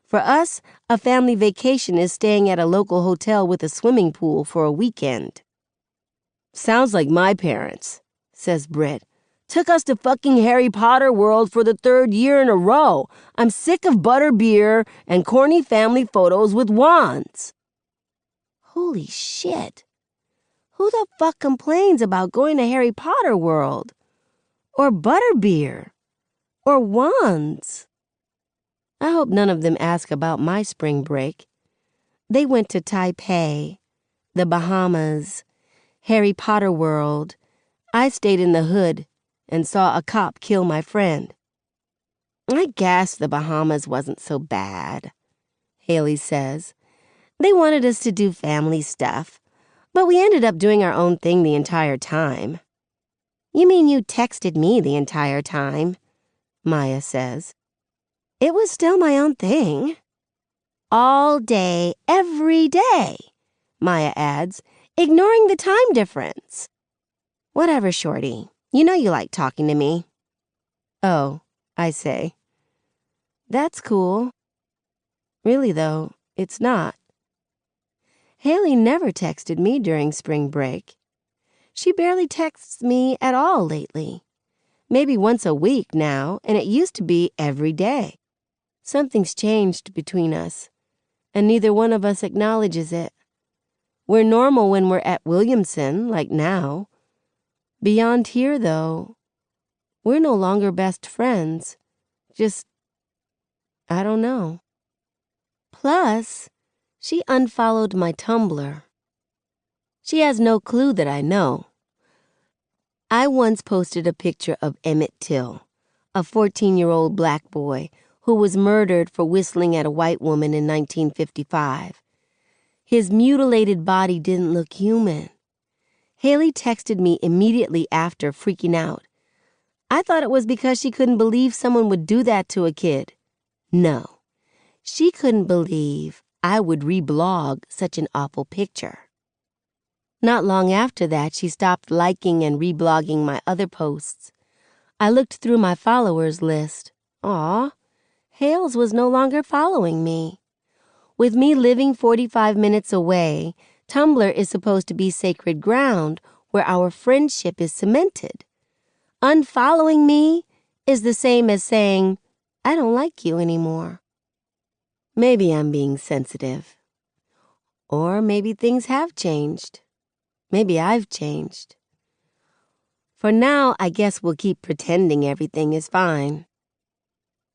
For us, a family vacation is staying at a local hotel with a swimming pool for a weekend. Sounds like my parents, says Britt. Took us to fucking Harry Potter World for the 3rd year in a row. I'm sick of butterbeer and corny family photos with wands. Holy shit. Who the fuck complains about going to Harry Potter World? Or butterbeer? Or wands? I hope none of them ask about my spring break. They went to Taipei, the Bahamas, Harry Potter World. I stayed in the hood and saw a cop kill my friend. I guess the Bahamas wasn't so bad, Haley says. They wanted us to do family stuff, but we ended up doing our own thing the entire time. You mean you texted me the entire time? Maya says. It was still my own thing. All day, every day, Maya adds, ignoring the time difference. Whatever, Shorty. You know you like talking to me. Oh, I say. That's cool. Really, though, it's not. Haley never texted me during spring break. She barely texts me at all lately. Maybe once a week now, and it used to be every day. Something's changed between us, and neither one of us acknowledges it. We're normal when we're at Williamson, like now. Beyond here, though, we're no longer best friends. Just, I don't know. Plus, she unfollowed my Tumblr. She has no clue that I know. I once posted a picture of Emmett Till, a 14-year-old black boy who was murdered for whistling at a white woman in 1955. His mutilated body didn't look human. Haley texted me immediately after, freaking out. I thought it was because she couldn't believe someone would do that to a kid. No, she couldn't believe I would reblog such an awful picture. Not long after that, she stopped liking and reblogging my other posts. I looked through my followers list. Aw, Hales was no longer following me. With me living 45 minutes away, Tumblr is supposed to be sacred ground where our friendship is cemented. Unfollowing me is the same as saying, I don't like you anymore. Maybe I'm being sensitive. Or maybe things have changed. Maybe I've changed. For now, I guess we'll keep pretending everything is fine.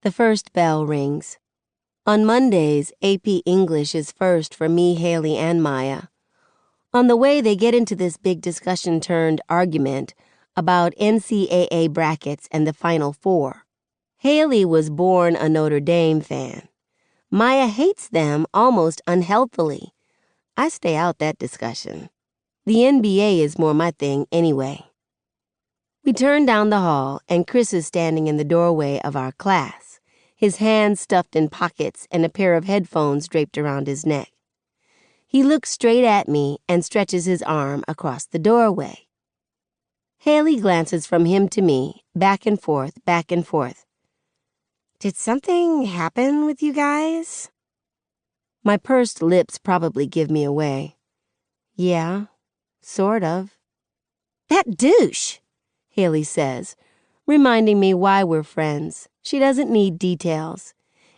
The first bell rings. On Mondays, AP English is first for me, Haley, and Maya. On the way, they get into this big discussion-turned-argument about NCAA brackets and the Final Four. Haley was born a Notre Dame fan. Maya hates them almost unhealthily. I stay out that discussion. The NBA is more my thing anyway. We turn down the hall, and Chris is standing in the doorway of our class, his hands stuffed in pockets and a pair of headphones draped around his neck. He looks straight at me and stretches his arm across the doorway. Haley glances from him to me, back and forth, back and forth. Did something happen with you guys? My pursed lips probably give me away. Yeah, sort of. That douche, Haley says, reminding me why we're friends. She doesn't need details.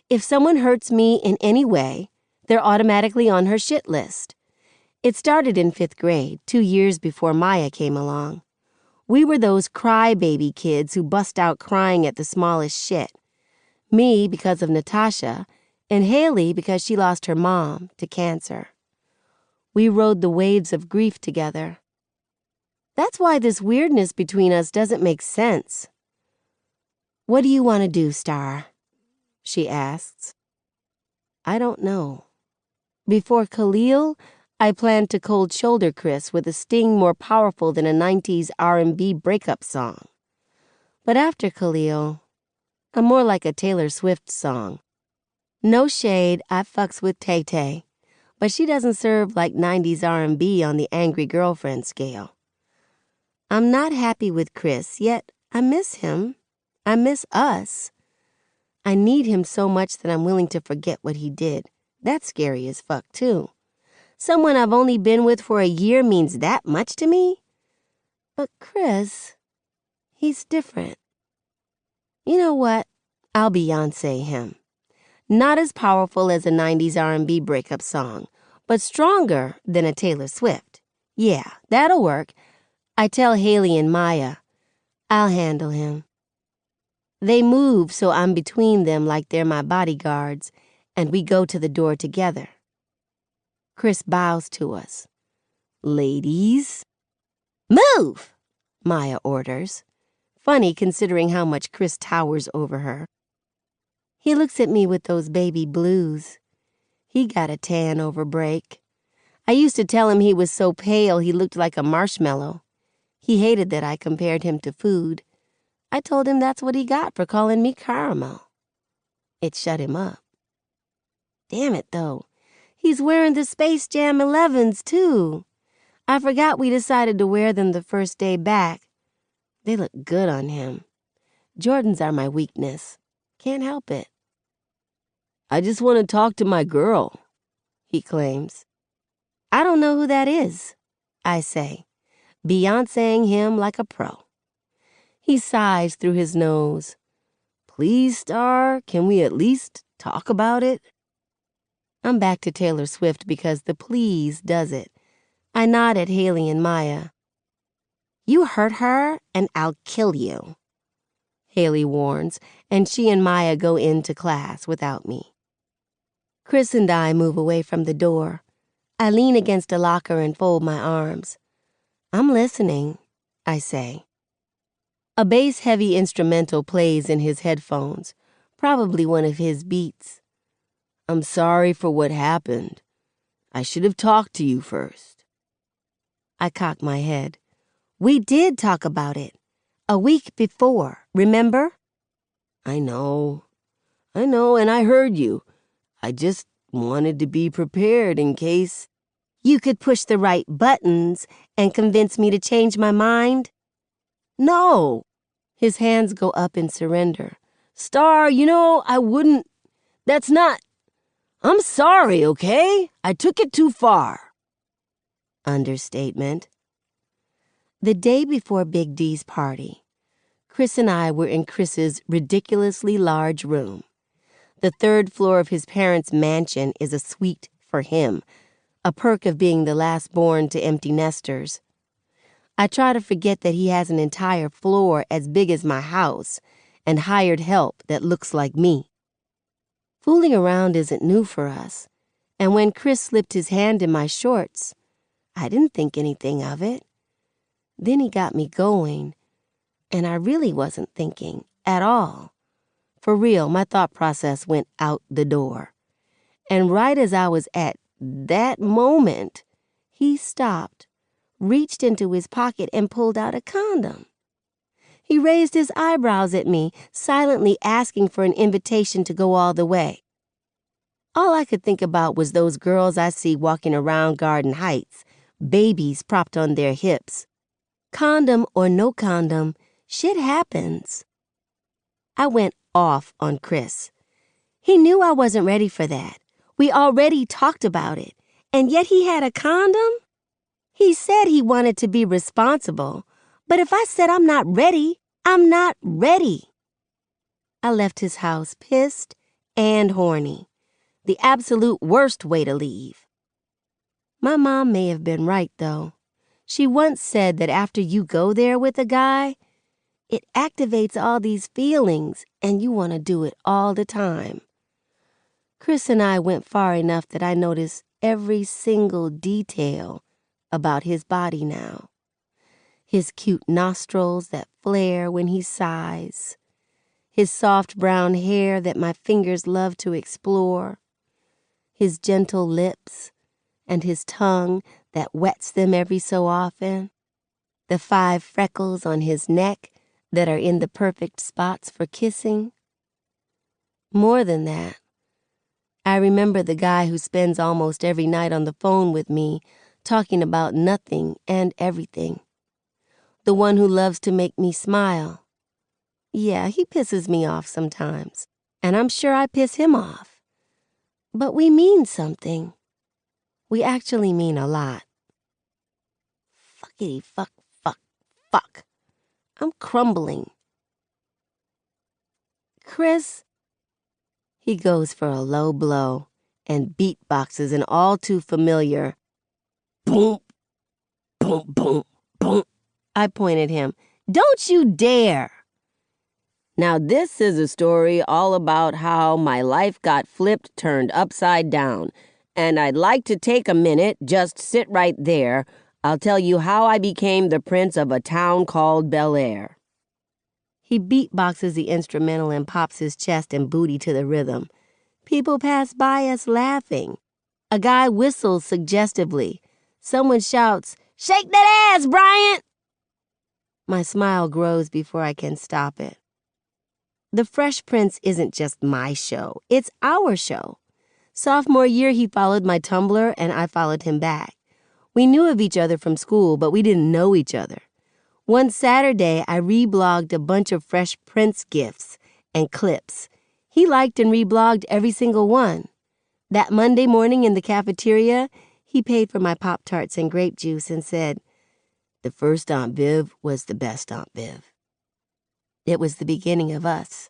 If someone hurts me in any way, they're automatically on her shit list. It started in 5th grade, 2 years before Maya came along. We were those crybaby kids who bust out crying at the smallest shit. Me because of Natasha, and Haley because she lost her mom to cancer. We rode the waves of grief together. That's why this weirdness between us doesn't make sense. What do you want to do, Star? She asks. I don't know. Before Khalil, I planned to cold shoulder Chris with a sting more powerful than a 90s R&B breakup song. But after Khalil, I'm more like a Taylor Swift song. No shade, I fucks with Tay-Tay, but she doesn't serve like 90s R&B on the angry girlfriend scale. I'm not happy with Chris, yet I miss him. I miss us. I need him so much that I'm willing to forget what he did. That's scary as fuck, too. Someone I've only been with for a year means that much to me? But Chris, He's different. You know what? I'll Beyoncé him. Not as powerful as a 90s R&B breakup song, but stronger than a Taylor Swift. Yeah, that'll work. I tell Haley and Maya, I'll handle him. They move so I'm between them like they're my bodyguards, and we go to the door together. Chris bows to us. Ladies? Move! Maya orders. Funny considering how much Chris towers over her. He looks at me with those baby blues. He got a tan over break. I used to tell him he was so pale he looked like a marshmallow. He hated that I compared him to food. I told him that's what he got for calling me caramel. It shut him up. Damn it, though. He's wearing the Space Jam 11s, too. I forgot we decided to wear them the first day back. They look good on him. Jordans are my weakness. Can't help it. I just want to talk to my girl, he claims. I don't know who that is, I say, Beyoncéing him like a pro. He sighs through his nose. Please, Star, can we at least talk about it? I'm back to Taylor Swift because the please does it. I nod at Haley and Maya. You hurt her, and I'll kill you, Haley warns, and she and Maya go into class without me. Chris and I move away from the door. I lean against a locker and fold my arms. I'm listening, I say. A bass-heavy instrumental plays in his headphones, probably one of his beats. I'm sorry for what happened. I should have talked to you first. I cock my head. We did talk about it. A week before, remember? I know, and I heard you. I just wanted to be prepared in case... You could push the right buttons and convince me to change my mind? No! His hands go up in surrender. Star, I wouldn't... That's not... I'm sorry, okay? I took it too far. Understatement. The day before Big D's party, Chris and I were in Chris's ridiculously large room. The third floor of his parents' mansion is a suite for him, a perk of being the last born to empty nesters. I try to forget that he has an entire floor as big as my house and hired help that looks like me. Fooling around isn't new for us, and when Chris slipped his hand in my shorts, I didn't think anything of it. Then he got me going, and I really wasn't thinking at all. For real, my thought process went out the door. And right as I was at that moment, he stopped, reached into his pocket, and pulled out a condom. He raised his eyebrows at me, silently asking for an invitation to go all the way. All I could think about was those girls I see walking around Garden Heights, babies propped on their hips. Condom or no condom, shit happens. I went off on Chris. He knew I wasn't ready for that. We already talked about it, and yet he had a condom? He said he wanted to be responsible, but if I said I'm not ready, I'm not ready. I left his house pissed and horny. The absolute worst way to leave. My mom may have been right, though. She once said that after you go there with a guy, it activates all these feelings and you want to do it all the time. Chris and I went far enough that I noticed every single detail about his body now. His cute nostrils that flare when he sighs. His soft brown hair that my fingers love to explore. His gentle lips and his tongue that wets them every so often. The 5 freckles on his neck that are in the perfect spots for kissing. More than that, I remember the guy who spends almost every night on the phone with me talking about nothing and everything. The one who loves to make me smile. Yeah, he pisses me off sometimes, and I'm sure I piss him off. But we mean something. We actually mean a lot. Fuckity fuck, fuck, fuck. I'm crumbling. Chris, he goes for a low blow and beatboxes an all too familiar boom, boom, boom, boom. I point at him. Don't you dare! Now this is a story all about how my life got flipped, turned upside down. And I'd like to take a minute, just sit right there. I'll tell you how I became the prince of a town called Bel Air. He beatboxes the instrumental and pops his chest and booty to the rhythm. People pass by us laughing. A guy whistles suggestively. Someone shouts, "Shake that ass, Bryant!" My smile grows before I can stop it. The Fresh Prince isn't just my show, it's our show. Sophomore year, he followed my Tumblr and I followed him back. We knew of each other from school, but we didn't know each other. One Saturday, I reblogged a bunch of Fresh Prince gifs and clips. He liked and reblogged every single one. That Monday morning in the cafeteria, he paid for my Pop-Tarts and grape juice and said, "The first Aunt Viv was the best Aunt Viv." It was the beginning of us.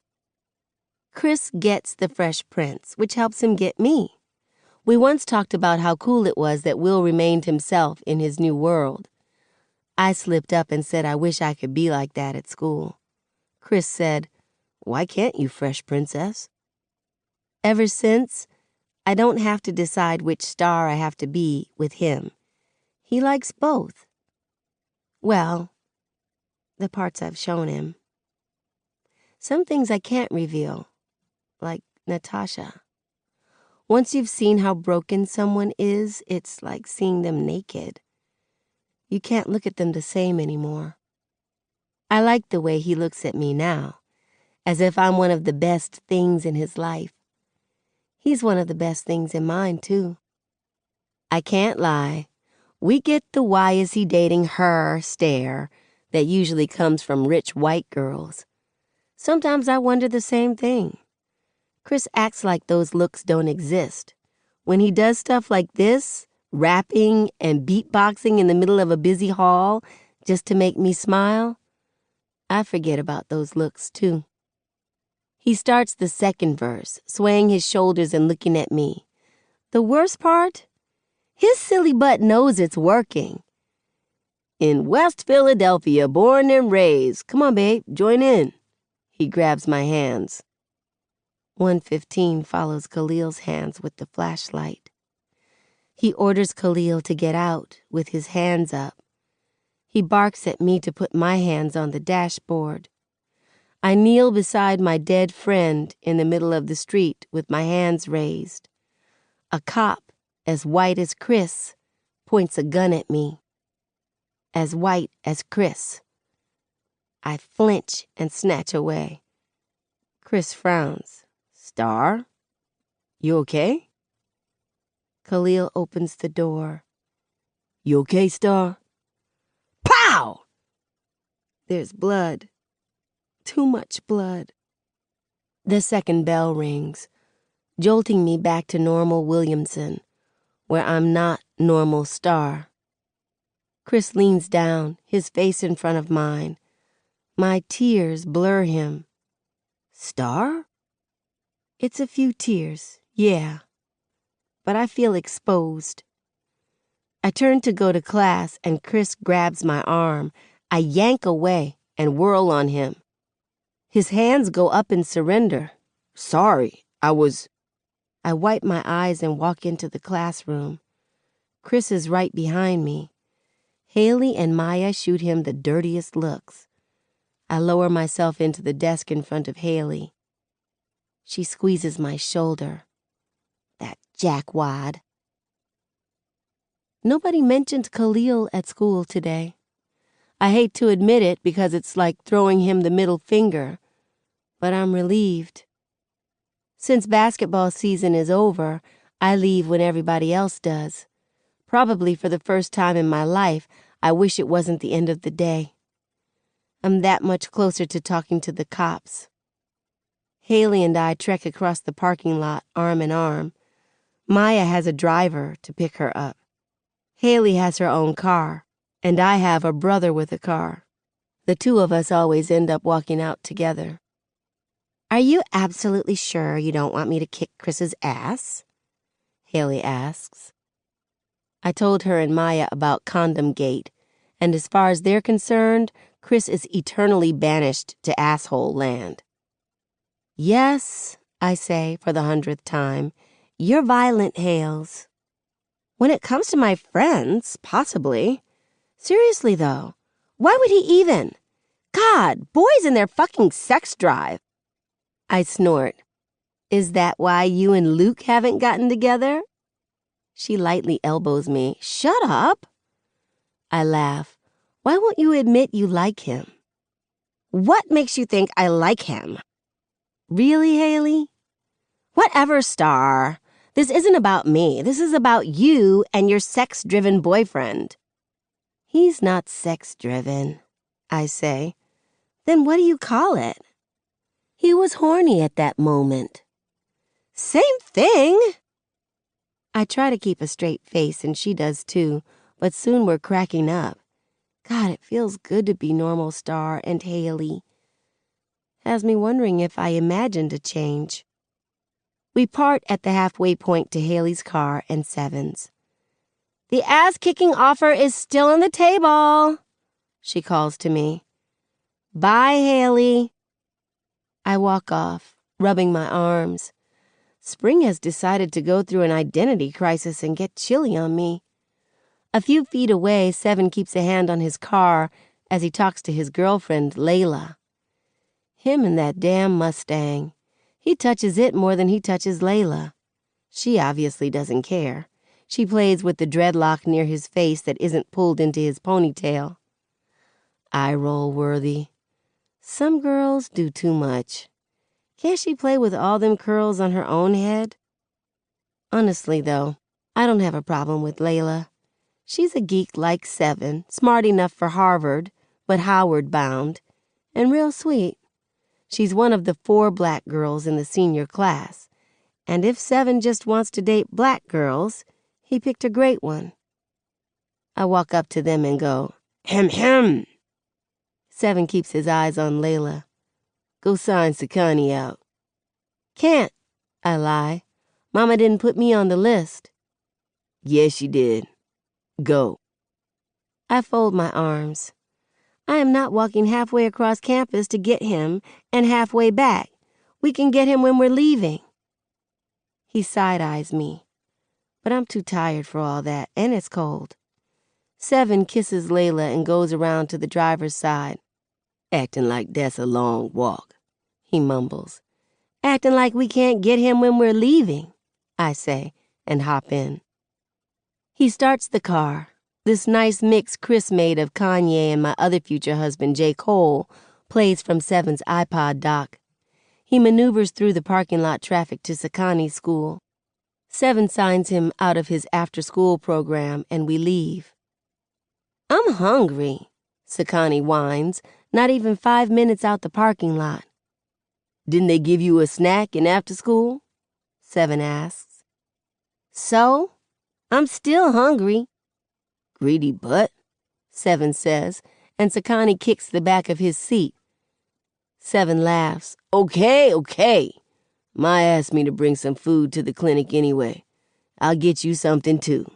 Chris gets the Fresh Prince, which helps him get me. We once talked about how cool it was that Will remained himself in his new world. I slipped up and said I wish I could be like that at school. Chris said, "Why can't you, Fresh Princess?" Ever since, I don't have to decide which star I have to be with him. He likes both. Well, the parts I've shown him. Some things I can't reveal, like Natasha. Once you've seen how broken someone is, it's like seeing them naked. You can't look at them the same anymore. I like the way he looks at me now, as if I'm one of the best things in his life. He's one of the best things in mine, too. I can't lie. We get the "why is he dating her" stare that usually comes from rich white girls. Sometimes I wonder the same thing. Chris acts like those looks don't exist. When he does stuff like this, rapping and beatboxing in the middle of a busy hall just to make me smile, I forget about those looks too. He starts the second verse, swaying his shoulders and looking at me. The worst part? His silly butt knows it's working. "In West Philadelphia, born and raised. Come on, babe, join in." He grabs my hands. 115 follows Khalil's hands with the flashlight. He orders Khalil to get out with his hands up. He barks at me to put my hands on the dashboard. I kneel beside my dead friend in the middle of the street with my hands raised. A cop, as white as Chris, points a gun at me. As white as Chris. I flinch and snatch away. Chris frowns. "Star? You okay?" Khalil opens the door. "You okay, Star?" Pow! There's blood. Too much blood. The second bell rings, jolting me back to normal Williamson, where I'm not normal Star. Chris leans down, his face in front of mine. My tears blur him. "Star?" It's a few tears, yeah. But I feel exposed. I turn to go to class and Chris grabs my arm. I yank away and whirl on him. His hands go up in surrender. "Sorry, I wipe my eyes and walk into the classroom. Chris is right behind me. Haley and Maya shoot him the dirtiest looks. I lower myself into the desk in front of Haley. She squeezes my shoulder. That jackwad. Nobody mentioned Khalil at school today. I hate to admit it because it's like throwing him the middle finger, but I'm relieved. Since basketball season is over, I leave when everybody else does. Probably for the first time in my life, I wish it wasn't the end of the day. I'm that much closer to talking to the cops. Haley and I trek across the parking lot arm in arm. Maya has a driver to pick her up. Haley has her own car, and I have a brother with a car. The two of us always end up walking out together. Are you absolutely sure you don't want me to kick Chris's ass? Haley asks. I told her and Maya about Condom Gate, and as far as they're concerned, Chris is eternally banished to asshole land. Yes, I say for the 100th time, you're violent, Hales. When it comes to my friends, possibly. Seriously, though, why would he even? God, boys and their fucking sex drive. I snort. Is that why you and Luke haven't gotten together? She lightly elbows me. Shut up. I laugh. Why won't you admit you like him? What makes you think I like him? Really, Haley? Whatever, Star. This isn't about me. This is about you and your sex-driven boyfriend. He's not sex-driven, I say. Then what do you call it? He was horny at that moment. Same thing. I try to keep a straight face, and she does too, but soon we're cracking up. God, it feels good to be normal, Star and Haley. Has me wondering if I imagined a change. We part at the halfway point to Haley's car and Seven's. The ass-kicking offer is still on the table, she calls to me. Bye, Haley. I walk off, rubbing my arms. Spring has decided to go through an identity crisis and get chilly on me. A few feet away, Seven keeps a hand on his car as he talks to his girlfriend, Layla. Him and that damn Mustang. He touches it more than he touches Layla. She obviously doesn't care. She plays with the dreadlock near his face that isn't pulled into his ponytail. I roll worthy. Some girls do too much. Can't she play with all them curls on her own head? Honestly, though, I don't have a problem with Layla. She's a geek like Seven, smart enough for Harvard, but Howard-bound, and real sweet. She's one of the 4 black girls in the senior class, and if Seven just wants to date black girls, he picked a great one. I walk up to them and go, "Hem." Seven keeps his eyes on Layla. Go sign Sakani out. Can't, I lie. Mama didn't put me on the list. Yes, she did. Go. I fold my arms. I am not walking halfway across campus to get him and halfway back. We can get him when we're leaving. He side-eyes me. But I'm too tired for all that, and it's cold. Seven kisses Layla and goes around to the driver's side. Acting like that's a long walk, he mumbles. Acting like we can't get him when we're leaving, I say, and hop in. He starts the car. This nice mix Chris made of Kanye and my other future husband, J. Cole, plays from Seven's iPod dock. He maneuvers through the parking lot traffic to Sakani's school. Seven signs him out of his after-school program, and we leave. I'm hungry, Sakani whines, not even 5 minutes out the parking lot. Didn't they give you a snack in after school? Seven asks. So? I'm still hungry. Greedy butt, Seven says, and Sakani kicks the back of his seat. Seven laughs. Okay. Ma asked me to bring some food to the clinic anyway. I'll get you something too.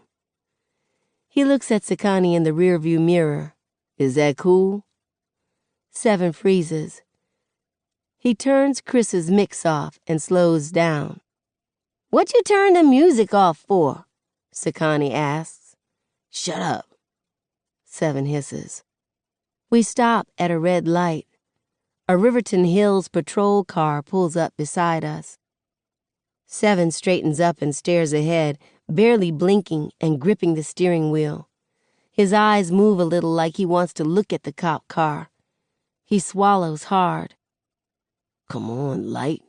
He looks at Sakani in the rearview mirror. Is that cool? Seven freezes. He turns Chris's mix off and slows down. What you turn the music off for? Sakani asks. Shut up. Seven hisses. We stop at a red light. A Riverton Hills patrol car pulls up beside us. Seven straightens up and stares ahead, barely blinking and gripping the steering wheel. His eyes move a little like he wants to look at the cop car. He swallows hard. Come on, light,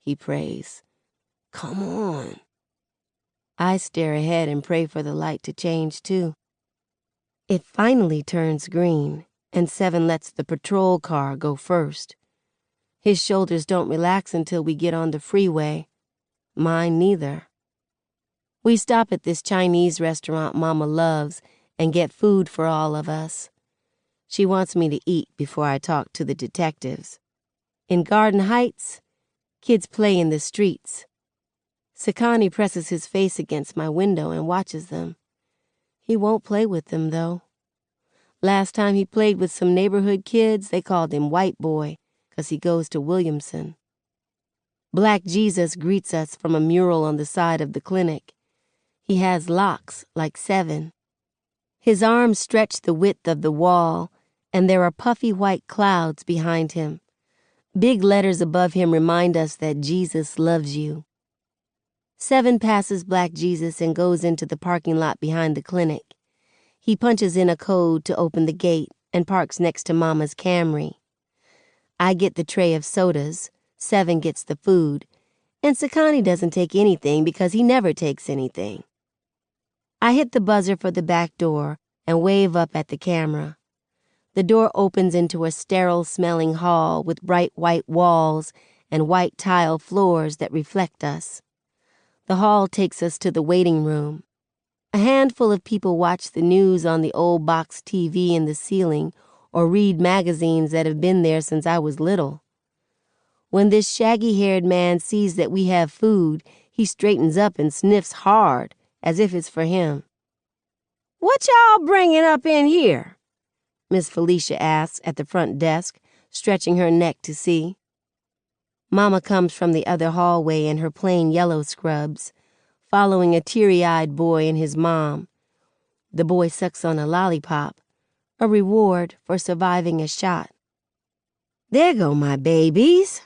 he prays. Come on. I stare ahead and pray for the light to change too. It finally turns green, and Seven lets the patrol car go first. His shoulders don't relax until we get on the freeway. Mine neither. We stop at this Chinese restaurant Mama loves and get food for all of us. She wants me to eat before I talk to the detectives. In Garden Heights, kids play in the streets. Sakani presses his face against my window and watches them. He won't play with them, though. Last time he played with some neighborhood kids, they called him White Boy, 'cause he goes to Williamson. Black Jesus greets us from a mural on the side of the clinic. He has locks like 7. His arms stretch the width of the wall, and there are puffy white clouds behind him. Big letters above him remind us that Jesus loves you. 7 passes Black Jesus and goes into the parking lot behind the clinic. He punches in a code to open the gate and parks next to Mama's Camry. I get the tray of sodas, 7 gets the food, and Sakani doesn't take anything because he never takes anything. I hit the buzzer for the back door and wave up at the camera. The door opens into a sterile-smelling hall with bright white walls and white tile floors that reflect us. The hall takes us to the waiting room. A handful of people watch the news on the old box TV in the ceiling or read magazines that have been there since I was little. When this shaggy-haired man sees that we have food, he straightens up and sniffs hard, as if it's for him. "What y'all bringing up in here?" Miss Felicia asks at the front desk, stretching her neck to see. Mama comes from the other hallway in her plain yellow scrubs, following a teary-eyed boy and his mom. The boy sucks on a lollipop, a reward for surviving a shot. "There go my babies,"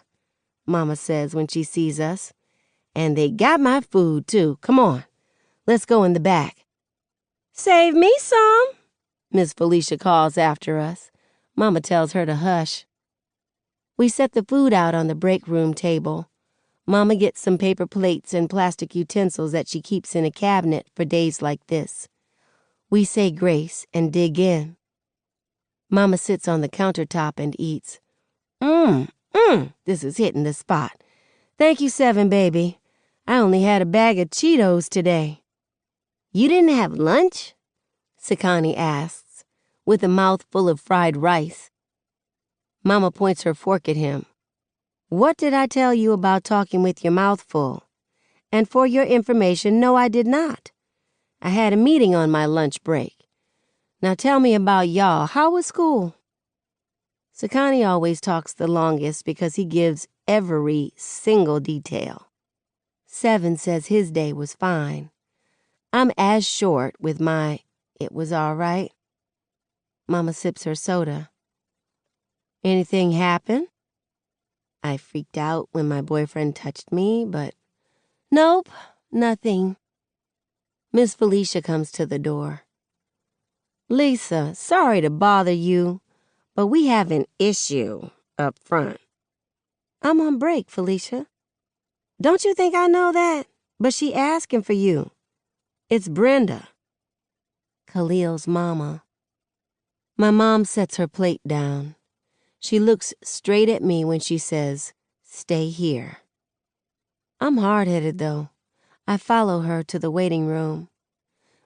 Mama says when she sees us. "And they got my food, too. Come on, let's go in the back." "Save me some," Miss Felicia calls after us. Mama tells her to hush. We set the food out on the break room table. Mama gets some paper plates and plastic utensils that she keeps in a cabinet for days like this. We say grace and dig in. Mama sits on the countertop and eats. This is hitting the spot. Thank you, 7, baby. I only had a bag of Cheetos today. You didn't have lunch? Sakani asks, with a mouthful of fried rice. Mama points her fork at him. What did I tell you about talking with your mouth full? And for your information, no, I did not. I had a meeting on my lunch break. Now tell me about y'all. How was school? Sakani always talks the longest because he gives every single detail. 7 says his day was fine. I'm as short with my, it was all right. Mama sips her soda. Anything happen? I freaked out when my boyfriend touched me, but nope, nothing. Miss Felicia comes to the door. Lisa, sorry to bother you, but we have an issue up front. I'm on break, Felicia. Don't you think I know that? But she asking for you. It's Brenda. Khalil's mama. My mom sets her plate down. She looks straight at me when she says, stay here. I'm hard-headed, though. I follow her to the waiting room.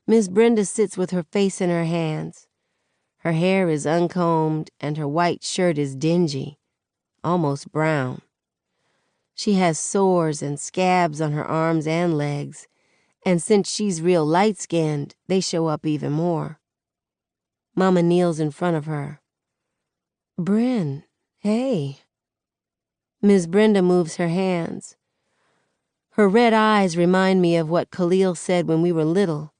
Miss Brenda sits with her face in her hands. Her hair is uncombed and her white shirt is dingy, almost brown. She has sores and scabs on her arms and legs, and since she's real light-skinned, they show up even more. Mama kneels in front of her. Bryn, hey. Miss Brenda moves her hands. Her red eyes remind me of what Khalil said when we were little,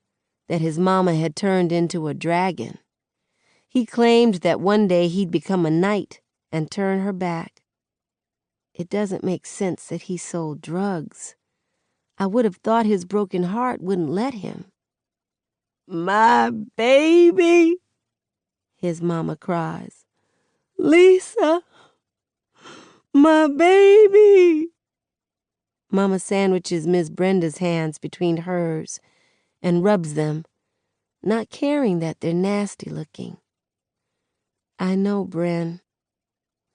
that his mama had turned into a dragon. He claimed that one day he'd become a knight and turn her back. It doesn't make sense that he sold drugs. I would have thought his broken heart wouldn't let him. My baby, his mama cries. Lisa, my baby. Mama sandwiches Miss Brenda's hands between hers and rubs them, not caring that they're nasty looking. I know, Bryn.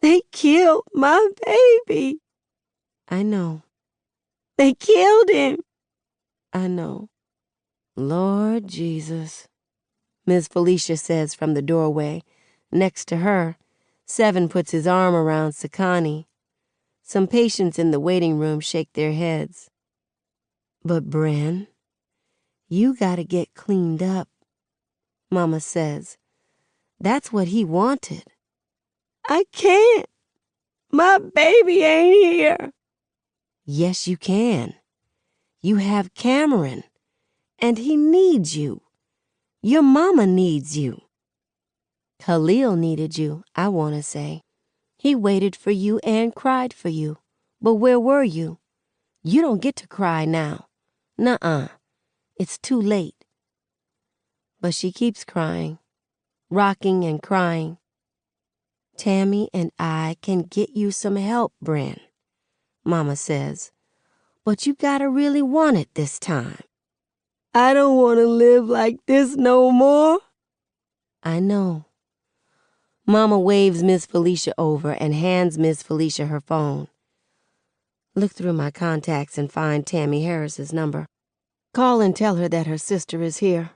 They killed my baby. I know. They killed him. I know. Lord Jesus, Miss Felicia says from the doorway, Next to her, Seven puts his arm around Sakani. Some patients in the waiting room shake their heads. But Bren, you gotta get cleaned up, Mama says. That's what he wanted. I can't. My baby ain't here. Yes, you can. You have Cameron, and he needs you. Your mama needs you. Khalil needed you, I want to say. He waited for you and cried for you. But where were you? You don't get to cry now. Nuh-uh. It's too late. But she keeps crying, rocking and crying. Tammy and I can get you some help, Bren, Mama says. But you gotta really want it this time. I don't want to live like this no more. I know. Mama waves Miss Felicia over and hands Miss Felicia her phone. Look through my contacts and find Tammy Harris's number. Call and tell her that her sister is here.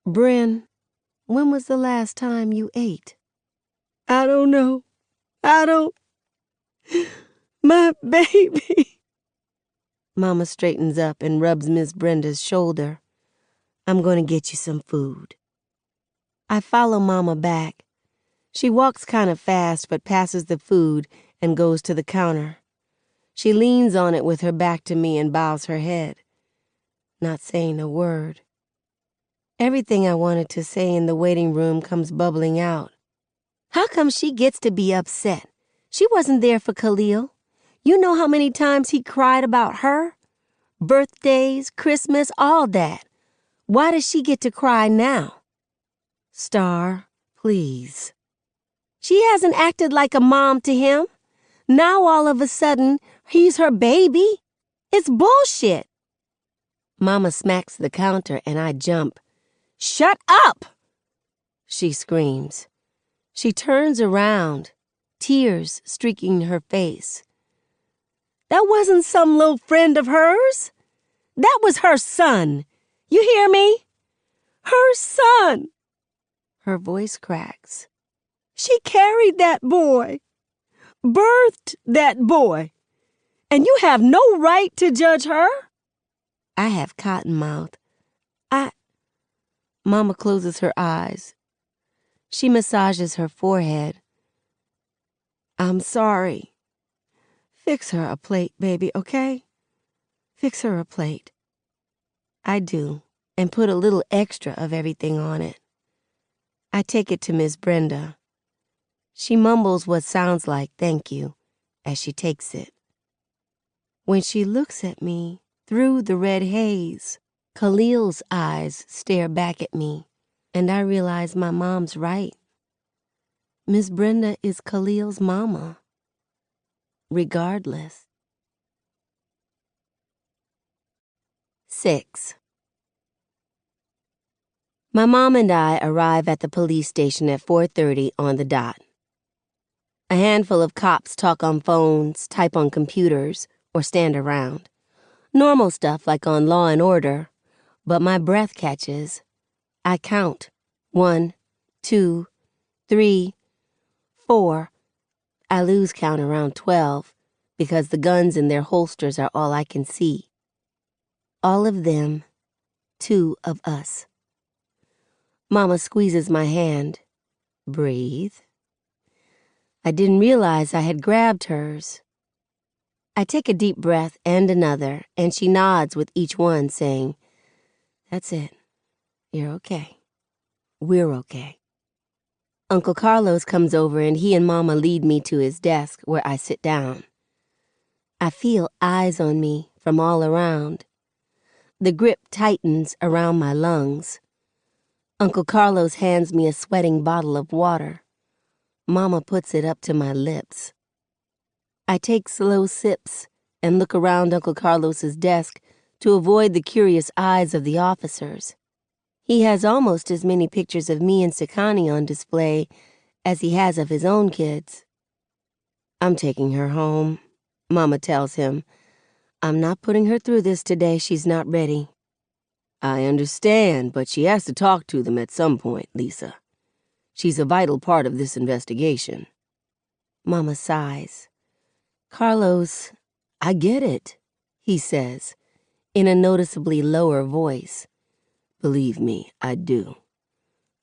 Bren, when was the last time you ate? I don't know. My baby. Mama straightens up and rubs Miss Brenda's shoulder. I'm going to get you some food. I follow Mama back. She walks kind of fast but passes the food and goes to the counter. She leans on it with her back to me and bows her head, not saying a word. Everything I wanted to say in the waiting room comes bubbling out. How come she gets to be upset? She wasn't there for Khalil. You know how many times he cried about her? Birthdays, Christmas, all that. Why does she get to cry now? Star, please. She hasn't acted like a mom to him. Now all of a sudden, he's her baby. It's bullshit. Mama smacks the counter and I jump. Shut up! She screams. She turns around, tears streaking her face. That wasn't some little friend of hers. That was her son. You hear me? Her son. Her voice cracks. She carried that boy, birthed that boy, and you have no right to judge her. I have cotton mouth. Mama closes her eyes. She massages her forehead. I'm sorry. Fix her a plate, baby, okay? Fix her a plate. I do, and put a little extra of everything on it. I take it to Miss Brenda. She mumbles what sounds like thank you as she takes it. When she looks at me through the red haze, Khalil's eyes stare back at me, and I realize my mom's right. Miss Brenda is Khalil's mama. Regardless. 6. My mom and I arrive at the police station at 4:30 on the dot. A handful of cops talk on phones, type on computers, or stand around. Normal stuff like on Law and Order, but my breath catches. I count. 1, 2, 3, 4. I lose count around 12 because the guns in their holsters are all I can see. All of them, 2 of us. Mama squeezes my hand. Breathe. I didn't realize I had grabbed hers. I take a deep breath and another, and she nods with each one, saying, That's it. You're okay. We're okay. Uncle Carlos comes over and he and Mama lead me to his desk where I sit down. I feel eyes on me from all around. The grip tightens around my lungs. Uncle Carlos hands me a sweating bottle of water. Mama puts it up to my lips. I take slow sips and look around Uncle Carlos's desk to avoid the curious eyes of the officers. He has almost as many pictures of me and Sakani on display as he has of his own kids. I'm taking her home, Mama tells him. I'm not putting her through this today. She's not ready. I understand, but she has to talk to them at some point, Lisa. She's a vital part of this investigation. Mama sighs. Carlos, I get it, he says, in a noticeably lower voice. Believe me, I do.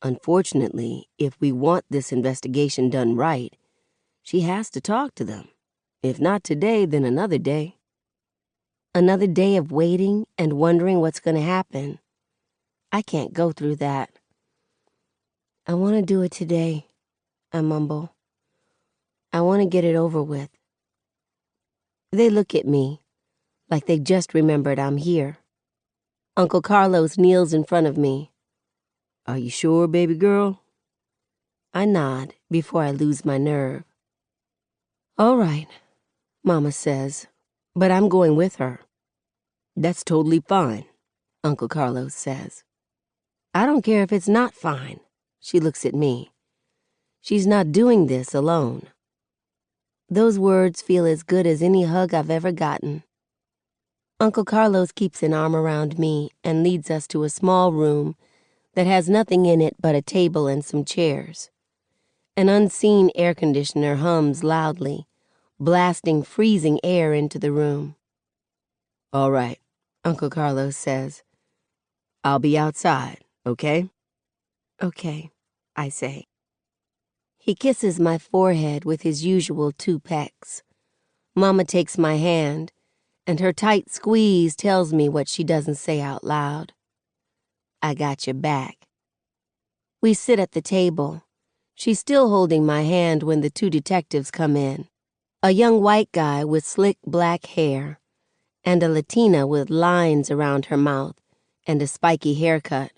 Unfortunately, if we want this investigation done right, she has to talk to them. If not today, then another day. Another day of waiting and wondering what's going to happen. I can't go through that. I want to do it today, I mumble. I want to get it over with. They look at me like they just remembered I'm here. Uncle Carlos kneels in front of me. Are you sure, baby girl? I nod before I lose my nerve. All right, Mama says, but I'm going with her. That's totally fine, Uncle Carlos says. I don't care if it's not fine. She looks at me. She's not doing this alone. Those words feel as good as any hug I've ever gotten. Uncle Carlos keeps an arm around me and leads us to a small room that has nothing in it but a table and some chairs. An unseen air conditioner hums loudly, blasting freezing air into the room. All right, Uncle Carlos says. I'll be outside, okay? Okay, I say. He kisses my forehead with his usual 2 pecks. Mama takes my hand, and her tight squeeze tells me what she doesn't say out loud. I got your back. We sit at the table. She's still holding my hand when the 2 detectives come in. A young white guy with slick black hair, and a Latina with lines around her mouth and a spiky haircut.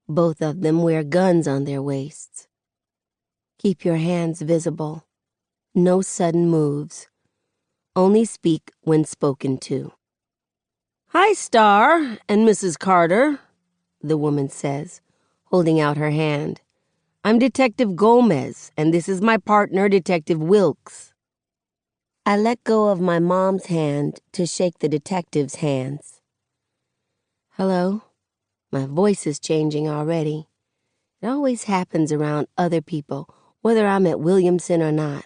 Both of them wear guns on their waists. Keep your hands visible. No sudden moves. Only speak when spoken to. Hi, Star and Mrs. Carter, the woman says, holding out her hand. I'm Detective Gomez, and this is my partner, Detective Wilkes. I let go of my mom's hand to shake the detective's hands. Hello? My voice is changing already. It always happens around other people, whether I'm at Williamson or not.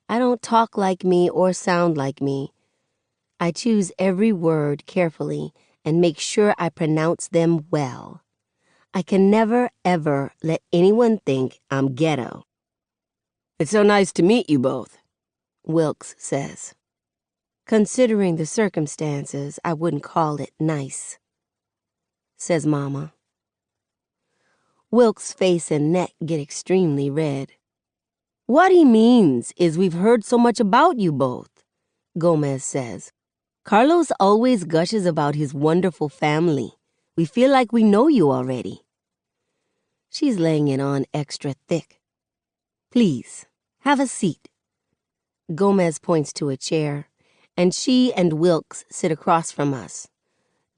I don't talk like me or sound like me. I choose every word carefully and make sure I pronounce them well. I can never, ever let anyone think I'm ghetto. It's so nice to meet you both, Wilkes says. Considering the circumstances, I wouldn't call it nice, says Mama. Wilkes' face and neck get extremely red. What he means is we've heard so much about you both, Gomez says. Carlos always gushes about his wonderful family. We feel like we know you already. She's laying it on extra thick. Please, have a seat. Gomez points to a chair, and she and Wilkes sit across from us.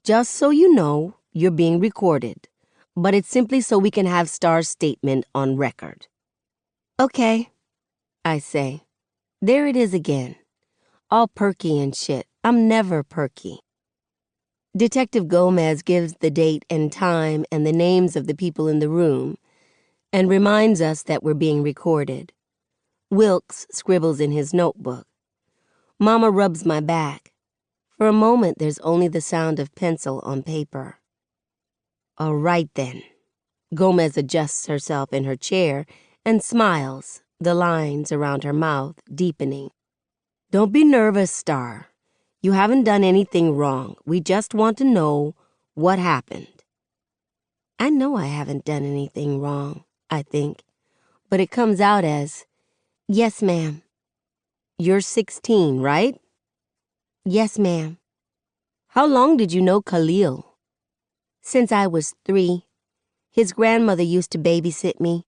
Just so you know, you're being recorded, but it's simply so we can have Star's statement on record. Okay, I say. There it is again. All perky and shit. I'm never perky. Detective Gomez gives the date and time and the names of the people in the room and reminds us that we're being recorded. Wilkes scribbles in his notebook. Mama rubs my back. For a moment, there's only the sound of pencil on paper. All right, then. Gomez adjusts herself in her chair and smiles, the lines around her mouth deepening. Don't be nervous, Star. You haven't done anything wrong. We just want to know what happened. I know I haven't done anything wrong, I think, but it comes out as, yes, ma'am. You're 16, right? Yes, ma'am. How long did you know Khalil? Since I was 3. His grandmother used to babysit me.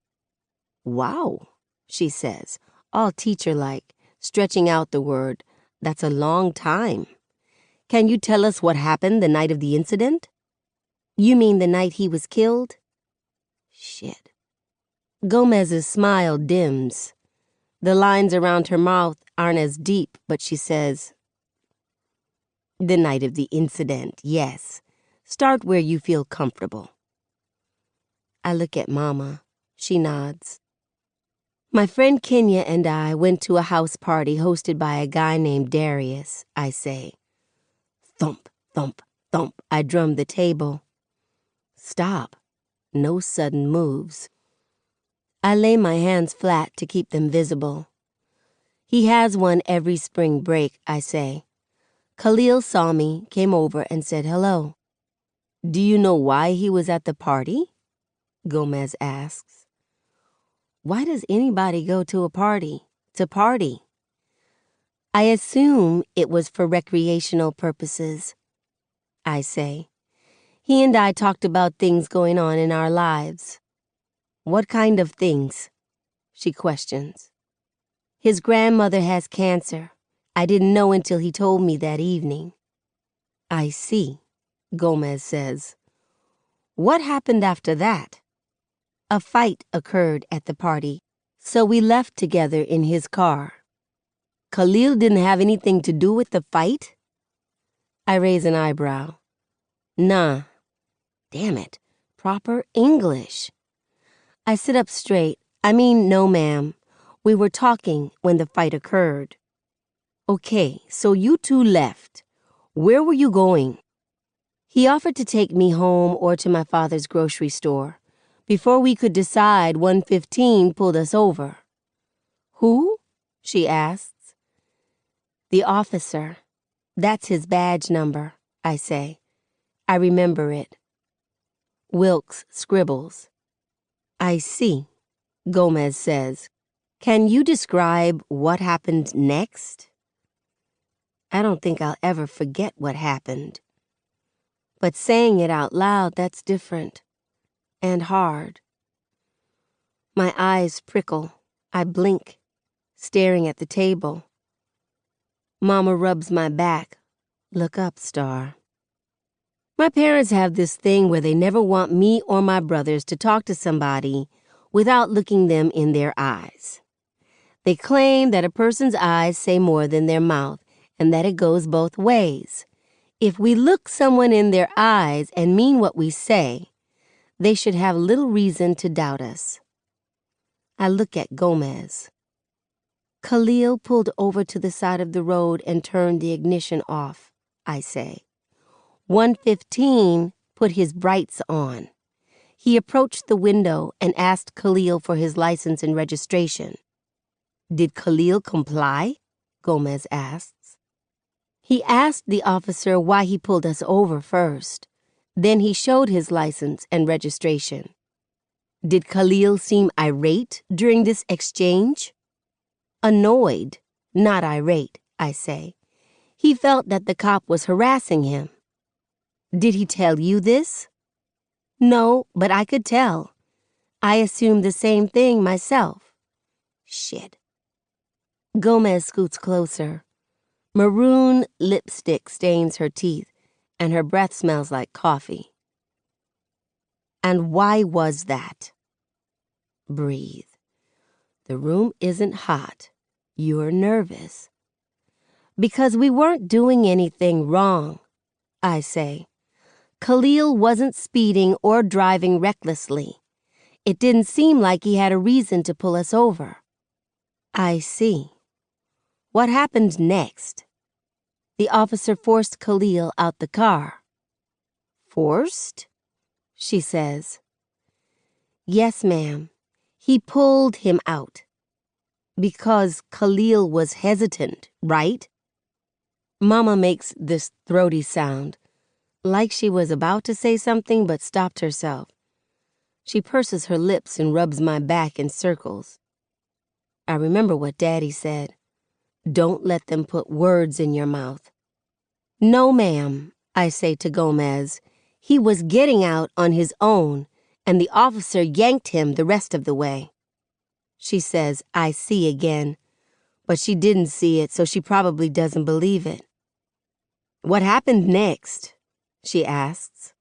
Wow, she says, all teacher-like, stretching out the word. That's a long time. Can you tell us what happened the night of the incident? You mean the night he was killed? Shit. Gomez's smile dims. The lines around her mouth aren't as deep, but she says, the night of the incident, yes. Start where you feel comfortable. I look at Mama. She nods. My friend Kenya and I went to a house party hosted by a guy named Darius, I say. Thump, thump, thump, I drum the table. Stop. No sudden moves. I lay my hands flat to keep them visible. He has one every spring break, I say. Khalil saw me, came over, and said hello. Do you know why he was at the party? Gomez asks. Why does anybody go to a party? To party? I assume it was for recreational purposes, I say. He and I talked about things going on in our lives. What kind of things? She questions. His grandmother has cancer. I didn't know until he told me that evening. I see, Gomez says. What happened after that? A fight occurred at the party, so we left together in his car. Khalil didn't have anything to do with the fight? I raise an eyebrow. Nah. Damn it. Proper English. I sit up straight. No, ma'am. We were talking when the fight occurred. Okay, so you two left. Where were you going? He offered to take me home or to my father's grocery store. Before we could decide, 115 pulled us over. Who? She asks. The officer. That's his badge number, I say. I remember it. Wilkes scribbles. I see, Gomez says. Can you describe what happened next? I don't think I'll ever forget what happened. But saying it out loud, that's different. And hard. My eyes prickle. I blink, staring at the table. Mama rubs my back. Look up, Star. My parents have this thing where they never want me or my brothers to talk to somebody without looking them in their eyes. They claim that a person's eyes say more than their mouth and that it goes both ways. If we look someone in their eyes and mean what we say, they should have little reason to doubt us. I look at Gomez. Khalil pulled over to the side of the road and turned the ignition off, I say. 115 put his brights on. He approached the window and asked Khalil for his license and registration. Did Khalil comply? Gomez asks. He asked the officer why he pulled us over first. Then he showed his license and registration. Did Khalil seem irate during this exchange? Annoyed, not irate, I say. He felt that the cop was harassing him. Did he tell you this? No, but I could tell. I assumed the same thing myself. Shit. Gomez scoots closer. Maroon lipstick stains her teeth, and her breath smells like coffee. And why was that? Breathe. The room isn't hot. You're nervous. Because we weren't doing anything wrong, I say. Khalil wasn't speeding or driving recklessly. It didn't seem like he had a reason to pull us over. I see. What happened next? The officer forced Khalil out the car. Forced? She says. Yes, ma'am. He pulled him out. Because Khalil was hesitant, right? Mama makes this throaty sound, like she was about to say something but stopped herself. She purses her lips and rubs my back in circles. I remember what Daddy said. Don't let them put words in your mouth. No, ma'am, I say to Gomez. He was getting out on his own, and the officer yanked him the rest of the way. She says, I see again, but she didn't see it, so she probably doesn't believe it. What happened next? She asks.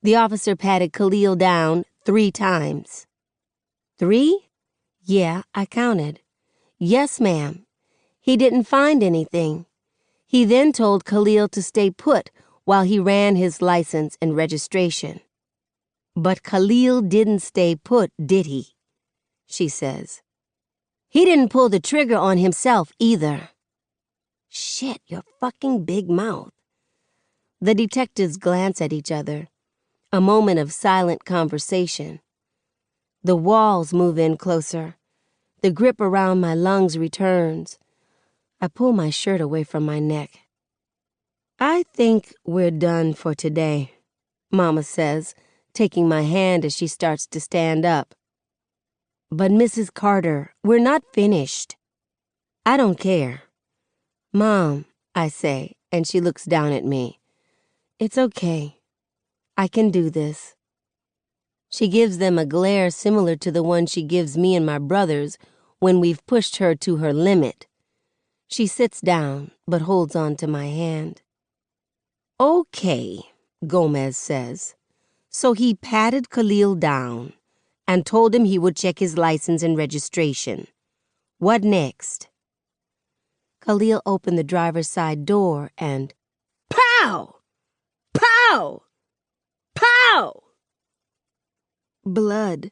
The officer patted Khalil down 3 times. 3? Yeah, I counted. Yes, ma'am. He didn't find anything. He then told Khalil to stay put while he ran his license and registration. But Khalil didn't stay put, did he? She says. He didn't pull the trigger on himself either. Shit, your fucking big mouth. The detectives glance at each other. A moment of silent conversation. The walls move in closer. The grip around my lungs returns. I pull my shirt away from my neck. I think we're done for today, Mama says, taking my hand as she starts to stand up. But Mrs. Carter, we're not finished. I don't care. Mom, I say, and she looks down at me. It's okay. I can do this. She gives them a glare similar to the one she gives me and my brothers when we've pushed her to her limit. She sits down, but holds on to my hand. Okay, Gomez says. So he patted Khalil down and told him he would check his license and registration. What next? Khalil opened the driver's side door and pow! Pow! Pow! Blood.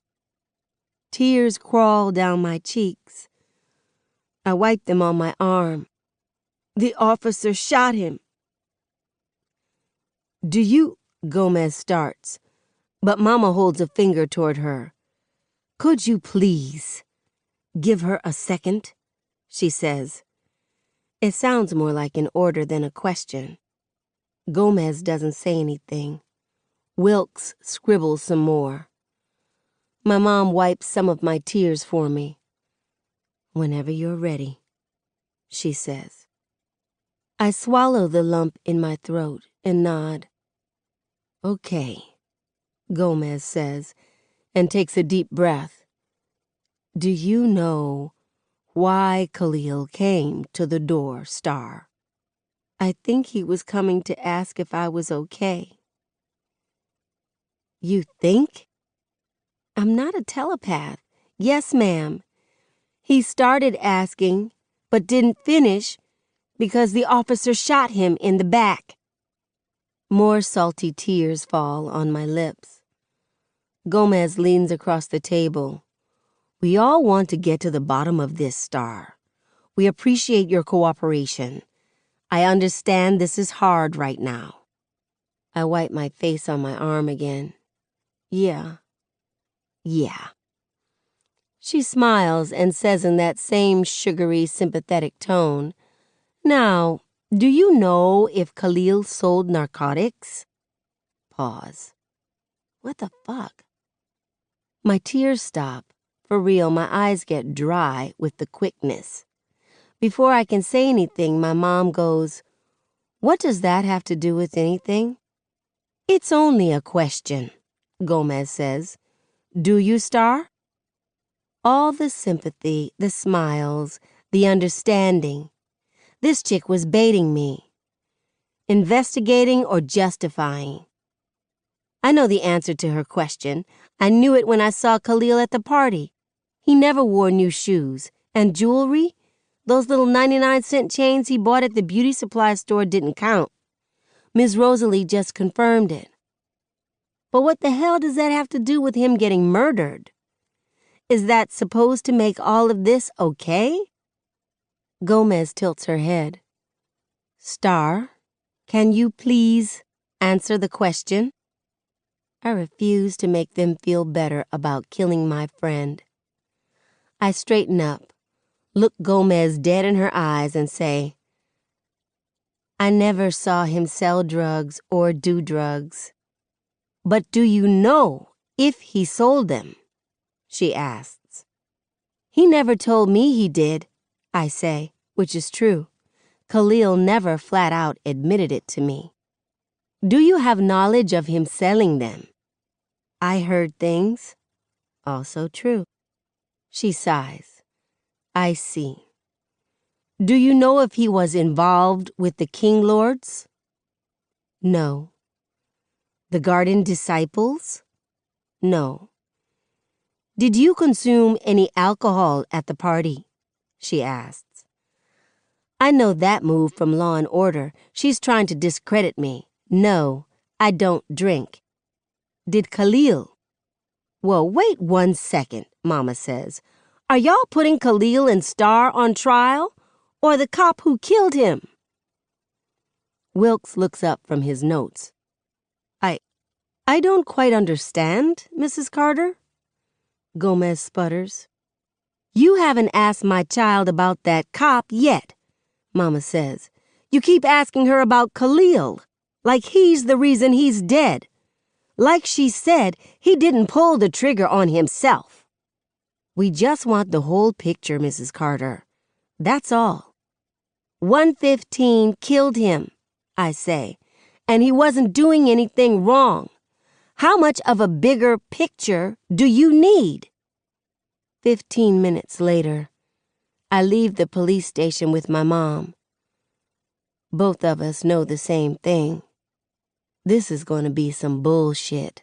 Tears crawl down my cheeks. I wipe them on my arm. The officer shot him. Do you? Gomez starts, but Mama holds a finger toward her. Could you please give her a second? She says. It sounds more like an order than a question. Gomez doesn't say anything. Wilkes scribbles some more. My mom wipes some of my tears for me. Whenever you're ready, she says. I swallow the lump in my throat and nod. Okay, Gomez says, and takes a deep breath. Do you know why Khalil came to the door, Star? I think he was coming to ask if I was okay. You think? I'm not a telepath. Yes, ma'am. He started asking, but didn't finish because the officer shot him in the back. More salty tears fall on my lips. Gomez leans across the table. We all want to get to the bottom of this, Star. We appreciate your cooperation. I understand this is hard right now. I wipe my face on my arm again. Yeah. She smiles and says in that same sugary, sympathetic tone, Now, do you know if Khalil sold narcotics? Pause. What the fuck? My tears stop. For real, my eyes get dry with the quickness. Before I can say anything, my mom goes, What does that have to do with anything? It's only a question, Gomez says. Do you, Star? All the sympathy, the smiles, the understanding. This chick was baiting me. Investigating or justifying. I know the answer to her question. I knew it when I saw Khalil at the party. He never wore new shoes. And jewelry? Those little 99-cent chains he bought at the beauty supply store didn't count. Ms. Rosalie just confirmed it. But what the hell does that have to do with him getting murdered? Is that supposed to make all of this okay? Gomez tilts her head. Star, can you please answer the question? I refuse to make them feel better about killing my friend. I straighten up, look Gomez dead in her eyes and say, I never saw him sell drugs or do drugs. But do you know if he sold them? She asks. He never told me he did, I say, which is true. Khalil never flat out admitted it to me. Do you have knowledge of him selling them? I heard things. Also true. She sighs. I see. Do you know if he was involved with the King Lords? No. The Garden Disciples? No. Did you consume any alcohol at the party? She asks. I know that move from Law and Order. She's trying to discredit me. No, I don't drink. Did Khalil? Well, wait 1 second, Mama says. Are y'all putting Khalil and Star on trial? Or the cop who killed him? Wilkes looks up from his notes. I don't quite understand, Mrs. Carter. Gomez sputters. You haven't asked my child about that cop yet, Mama says. You keep asking her about Khalil, like he's the reason he's dead. Like she said, he didn't pull the trigger on himself. We just want the whole picture, Mrs. Carter. That's all. 115 killed him, I say, and he wasn't doing anything wrong. How much of a bigger picture do you need? 15 minutes later, I leave the police station with my mom. Both of us know the same thing. This is going to be some bullshit.